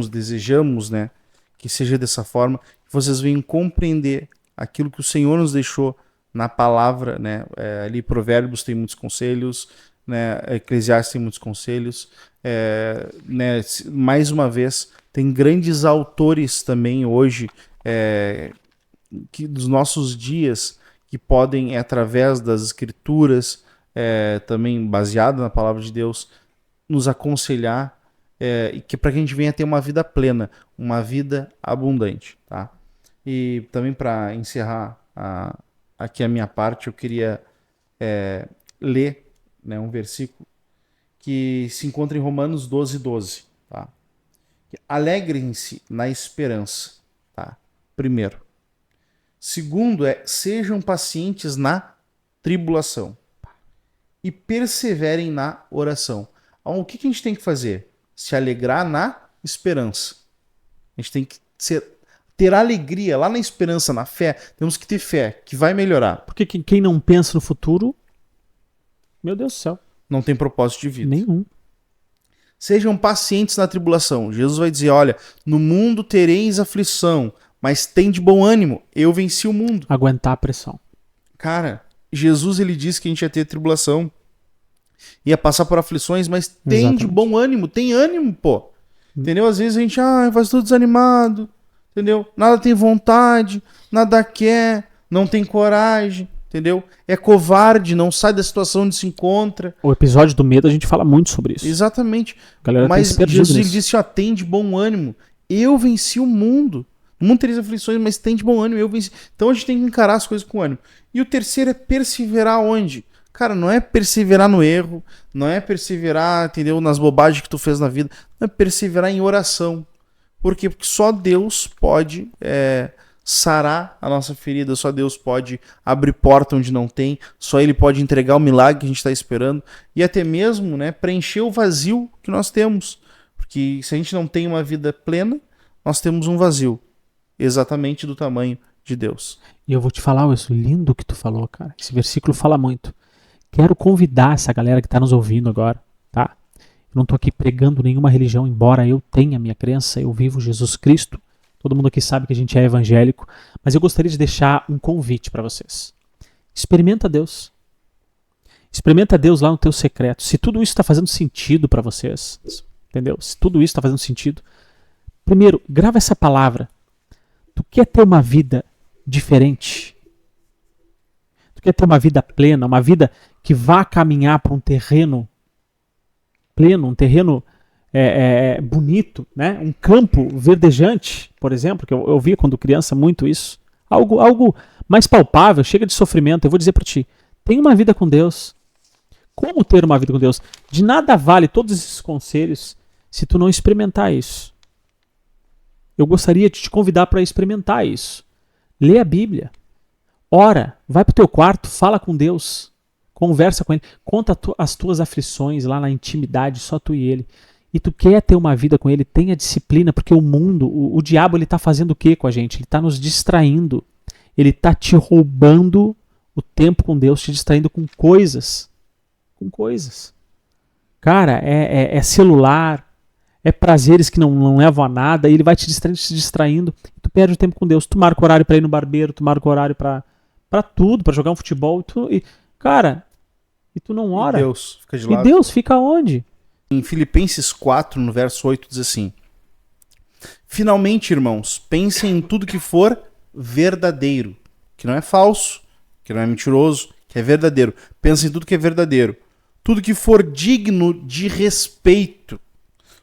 desejamos, né, que seja dessa forma, que vocês venham compreender aquilo que o Senhor nos deixou na palavra, né? Ali Provérbios tem muitos conselhos, né? Eclesiastes tem muitos conselhos, né? Mais uma vez, tem grandes autores também hoje que dos nossos dias que podem, através das escrituras, também baseado na palavra de Deus, nos aconselhar e que para que a gente venha ter uma vida plena, uma vida abundante, tá? E também para encerrar aqui a minha parte, eu queria ler, né, um versículo que se encontra em Romanos 12:12, tá? Alegrem-se na esperança, tá? Primeiro. Segundo sejam pacientes na tribulação e perseverem na oração. Então, o que a gente tem que fazer? Se alegrar na esperança. A gente tem que ter alegria lá na esperança, na fé. Temos que ter fé, que vai melhorar. Porque quem não pensa no futuro, meu Deus do céu, não tem propósito de vida. nenhum. Sejam pacientes na tribulação. Jesus vai dizer, olha, no mundo tereis aflição, mas tem de bom ânimo, eu venci o mundo. Aguentar a pressão. Cara, Jesus ele disse que a gente ia ter tribulação, ia passar por aflições, mas tem Exatamente. de bom ânimo, tem ânimo, pô. Entendeu? Às vezes a gente, vai tudo desanimado, entendeu? Nada tem vontade, nada quer, não tem coragem, entendeu? É covarde, não sai da situação onde se encontra. O episódio do medo, a gente fala muito sobre isso. Exatamente. A galera Mas tem se perdido Jesus ele nisso. disse, tem de bom ânimo, eu venci o mundo. No mundo tereis aflições, mas tem de bom ânimo, eu venci. Então a gente tem que encarar as coisas com ânimo. E o terceiro é perseverar onde? Cara, não é perseverar no erro, não é perseverar, entendeu, nas bobagens que tu fez na vida, não é perseverar em oração. Por quê? Porque só Deus pode sarar a nossa ferida, só Deus pode abrir porta onde não tem, só Ele pode entregar o milagre que a gente está esperando e até mesmo, né, preencher o vazio que nós temos. Porque se a gente não tem uma vida plena, nós temos um vazio, exatamente do tamanho de Deus. E eu vou te falar isso lindo que tu falou, cara. Esse versículo fala muito. Quero convidar essa galera que está nos ouvindo agora, tá? Eu não estou aqui pregando nenhuma religião, embora eu tenha minha crença, eu vivo Jesus Cristo. Todo mundo aqui sabe que a gente é evangélico, mas eu gostaria de deixar um convite para vocês. Experimenta Deus. Experimenta Deus lá no teu secreto. Se tudo isso está fazendo sentido para vocês, entendeu? Se tudo isso está fazendo sentido, primeiro, grava essa palavra. Tu quer ter uma vida diferente? Tu quer ter uma vida plena, uma vida que vá caminhar para um terreno pleno, um terreno bonito, né? Um campo verdejante, por exemplo, que eu via quando criança muito isso. Algo mais palpável, chega de sofrimento. Eu vou dizer para ti, tem uma vida com Deus. Como ter uma vida com Deus? De nada vale todos esses conselhos se tu não experimentar isso. Eu gostaria de te convidar para experimentar isso. Lê a Bíblia. Ora, vai para o teu quarto, fala com Deus. Conversa com Ele. Conta as tuas aflições lá na intimidade, só tu e Ele. E tu quer ter uma vida com Ele, tenha disciplina, porque o mundo, o diabo, ele está fazendo o que com a gente? Ele está nos distraindo. Ele está te roubando o tempo com Deus, te distraindo com coisas. Com coisas. Cara, é celular, é prazeres que não levam a nada, e ele vai te distraindo, e tu perde o tempo com Deus. Tu marca o horário para ir no barbeiro, tu marca o horário para tudo, para jogar um futebol, cara, e tu não ora. E Deus fica de lado. E Deus fica onde? Em Filipenses 4, no verso 8, diz assim: finalmente, irmãos, pensem em tudo que for verdadeiro, que não é falso, que não é mentiroso, que é verdadeiro. Pensem em tudo que é verdadeiro. Tudo que for digno de respeito,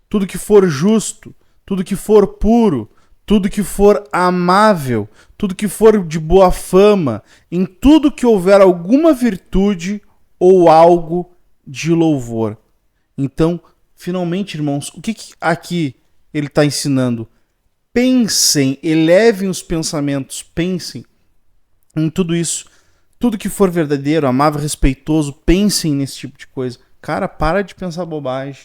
tudo que for justo, tudo que for puro, tudo que for amável, tudo que for de boa fama, em tudo que houver alguma virtude ou algo de louvor. Então, finalmente, irmãos, o que aqui ele está ensinando? Pensem, elevem os pensamentos, pensem em tudo isso. Tudo que for verdadeiro, amável, respeitoso, pensem nesse tipo de coisa. Cara, para de pensar bobagem.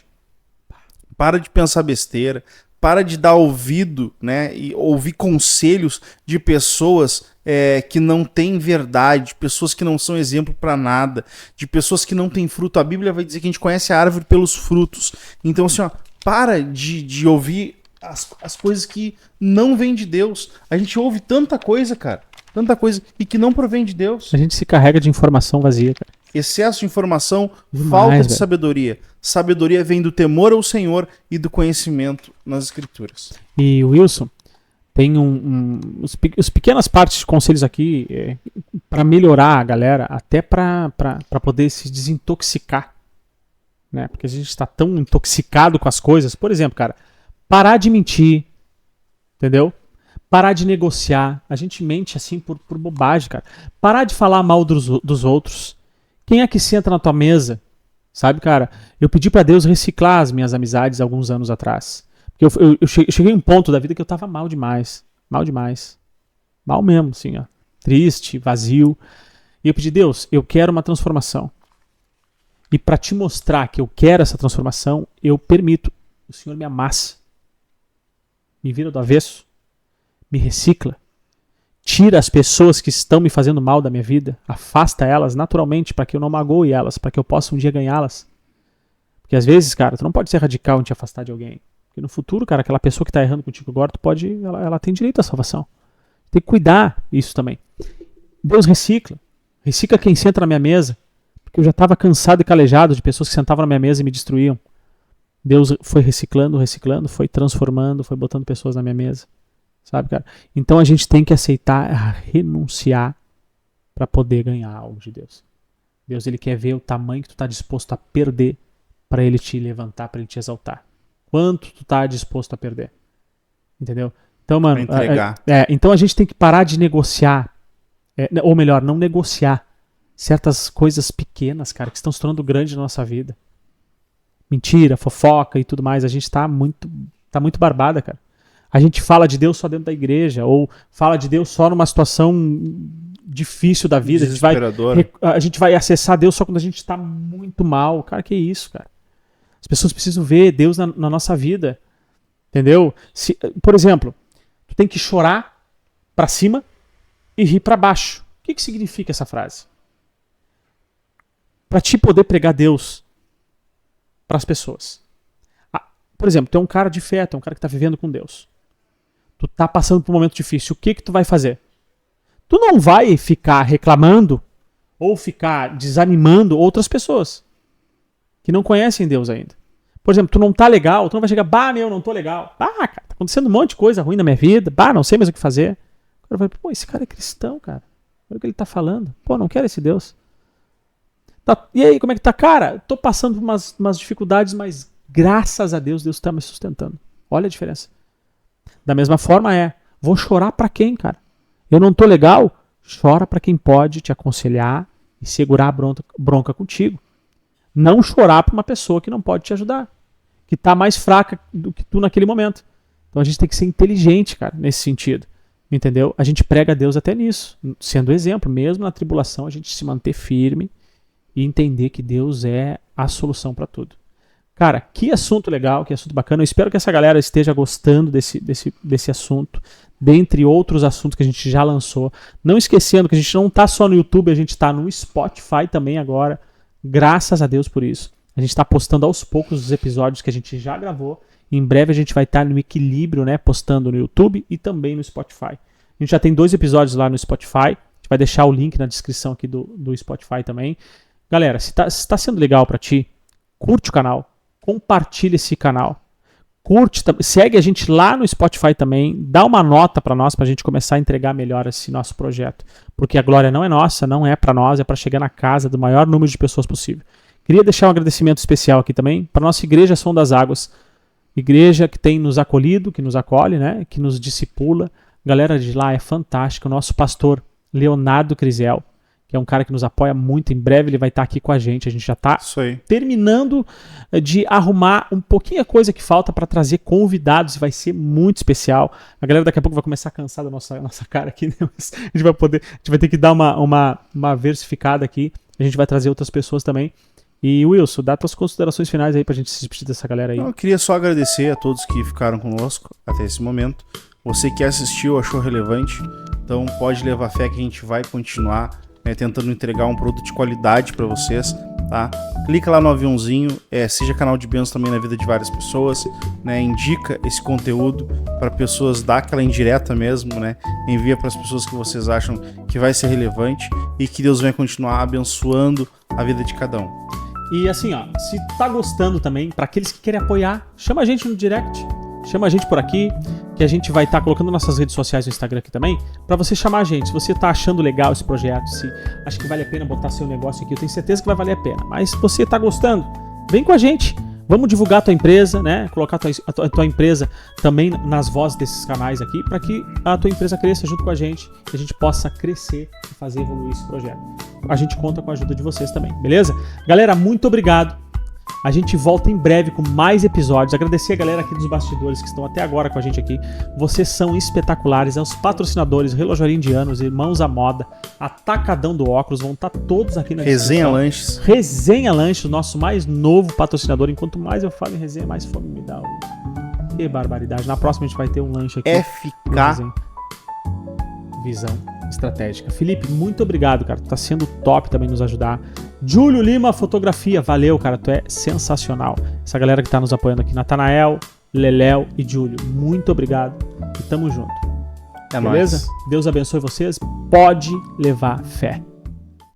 Para de pensar besteira. Para de dar ouvido, né, e ouvir conselhos de pessoas que não têm verdade, de pessoas que não são exemplo para nada, de pessoas que não têm fruto. A Bíblia vai dizer que a gente conhece a árvore pelos frutos. Então, assim, para de ouvir as coisas que não vêm de Deus. A gente ouve tanta coisa, cara. tanta coisa e que não provém de Deus. A gente se carrega de informação vazia, cara. Excesso de informação, Demais, falta de velho. sabedoria. Sabedoria vem do temor ao Senhor e do conhecimento nas Escrituras. E Wilson, tem os pequenas partes de conselhos aqui para melhorar a galera, até para poder se desintoxicar, né? Porque a gente está tão intoxicado com as coisas. Por exemplo, cara, parar de mentir, entendeu? Parar de negociar. A gente mente assim por bobagem, cara. Parar de falar mal dos outros. Quem é que senta na tua mesa? Sabe, cara? Eu pedi para Deus reciclar as minhas amizades alguns anos atrás. Porque eu cheguei a um ponto da vida que eu tava mal demais. Mal demais. Mal mesmo, assim, ó. Triste, vazio. E eu pedi, Deus, eu quero uma transformação. E para te mostrar que eu quero essa transformação, eu permito. O Senhor me amassa. Me vira do avesso. Me recicla. Tira as pessoas que estão me fazendo mal da minha vida. Afasta elas naturalmente para que eu não magoe elas. Para que eu possa um dia ganhá-las. Porque às vezes, cara, tu não pode ser radical em te afastar de alguém. Porque no futuro, cara, aquela pessoa que tá errando contigo agora, ela tem direito à salvação. Tem que cuidar isso também. Deus recicla. Recicla quem senta na minha mesa. Porque eu já estava cansado e calejado de pessoas que sentavam na minha mesa e me destruíam. Deus foi reciclando, foi transformando, foi botando pessoas na minha mesa. Sabe, cara? Então a gente tem que aceitar renunciar para poder ganhar algo de Deus. Deus, ele quer ver o tamanho que tu tá disposto a perder para ele te levantar, para ele te exaltar. Quanto tu tá disposto a perder. Entendeu? Então, mano, então a gente tem que parar de negociar, ou melhor, não negociar certas coisas pequenas, cara, que estão se tornando grandes na nossa vida. Mentira, fofoca e tudo mais. A gente tá muito barbada, cara. A gente fala de Deus só dentro da igreja, ou fala de Deus só numa situação difícil da vida. A gente vai acessar Deus só quando a gente tá muito mal. Cara, que isso, cara? As pessoas precisam ver Deus na nossa vida. Entendeu? Por exemplo, tu tem que chorar pra cima e rir pra baixo. O que significa essa frase? Pra te poder pregar Deus pras pessoas. Por exemplo, tu é um cara de fé, tu é um cara que tá vivendo com Deus. Tu tá passando por um momento difícil. O que tu vai fazer? Tu não vai ficar reclamando ou ficar desanimando outras pessoas que não conhecem Deus ainda. Por exemplo, tu não tá legal, tu não vai chegar, eu não tô legal. Cara, tá acontecendo um monte de coisa ruim na minha vida. Não sei mais o que fazer. O cara vai, esse cara é cristão, cara. Olha o que ele tá falando. Não quero esse Deus. Tá, e aí, como é que tá? Cara, tô passando por umas dificuldades, mas graças a Deus, Deus tá me sustentando. Olha a diferença. Da mesma forma vou chorar pra quem, cara? Eu não tô legal? Chora pra quem pode te aconselhar e segurar a bronca contigo. Não chorar pra uma pessoa que não pode te ajudar, que tá mais fraca do que tu naquele momento. Então a gente tem que ser inteligente, cara, nesse sentido. Entendeu? A gente prega a Deus até nisso, sendo exemplo. Mesmo na tribulação, a gente se manter firme e entender que Deus é a solução pra tudo. Cara, que assunto legal, que assunto bacana. Eu espero que essa galera esteja gostando desse assunto, dentre outros assuntos que a gente já lançou. Não esquecendo que a gente não tá só no YouTube, a gente tá no Spotify também agora. Graças a Deus por isso. A gente tá postando aos poucos os episódios que a gente já gravou. Em breve a gente vai estar no equilíbrio, né? Postando no YouTube e também no Spotify. A gente já tem 2 episódios lá no Spotify. A gente vai deixar o link na descrição aqui do Spotify também. Galera, se tá sendo legal pra ti, curte o canal. Compartilha esse canal. Curte, segue a gente lá no Spotify também. Dá uma nota para nós, pra gente começar a entregar melhor esse nosso projeto. Porque a glória não é nossa, não é para nós, é para chegar na casa do maior número de pessoas possível. Queria deixar um agradecimento especial aqui também para nossa igreja Som das Águas. Igreja que tem nos acolhido, que nos acolhe, né? Que nos discipula. A galera de lá é fantástica. O nosso pastor Leonardo Crisel, que é um cara que nos apoia muito. Em breve ele vai estar aqui com a gente. A gente já está terminando de arrumar um pouquinho a coisa que falta para trazer convidados. Vai ser muito especial. A galera daqui a pouco vai começar a cansar da nossa cara aqui, né? A gente vai ter que dar uma versificada aqui. A gente vai trazer outras pessoas também. E Wilson, dá tuas considerações finais aí pra gente se despedir dessa galera aí. Eu queria só agradecer a todos que ficaram conosco até esse momento. Você que assistiu, achou relevante, então pode levar fé que a gente vai continuar tentando entregar um produto de qualidade para vocês. tá? Clica lá no aviãozinho, seja canal de bênção também na vida de várias pessoas, né? Indica esse conteúdo para pessoas, dá aquela indireta mesmo, né? Envia para as pessoas que vocês acham que vai ser relevante e que Deus vai continuar abençoando a vida de cada um. E assim, ó, se tá gostando também, para aqueles que querem apoiar, chama a gente no direct, chama a gente por aqui, que a gente vai estar colocando nossas redes sociais no Instagram aqui também, para você chamar a gente. Se você tá achando legal esse projeto, se acha que vale a pena botar seu negócio aqui, eu tenho certeza que vai valer a pena. Mas se você tá gostando, vem com a gente. Vamos divulgar a tua empresa, né? Colocar a tua empresa também nas vozes desses canais aqui, para que a tua empresa cresça junto com a gente e a gente possa crescer e fazer evoluir esse projeto. A gente conta com a ajuda de vocês também, beleza? Galera, muito obrigado. A gente volta em breve com mais episódios. Agradecer a galera aqui dos bastidores que estão até agora com a gente aqui. Vocês são espetaculares. Os patrocinadores, Relojaria Indianos, Irmãos à Moda, Atacadão do Óculos, vão estar todos aqui na Resenha Lanches. Resenha Lanches, o nosso mais novo patrocinador. Enquanto mais eu falo em resenha, mais fome me dá. Que barbaridade. Na próxima a gente vai ter um lanche aqui. FK Visão Estratégica. Felipe, muito obrigado, cara. Tu tá sendo top também nos ajudar. Júlio Lima, fotografia. Valeu, cara. Tu é sensacional. Essa galera que tá nos apoiando aqui. Natanael, Leléo e Júlio. Muito obrigado. E tamo junto. É beleza? nóis. Deus abençoe vocês. Pode levar fé.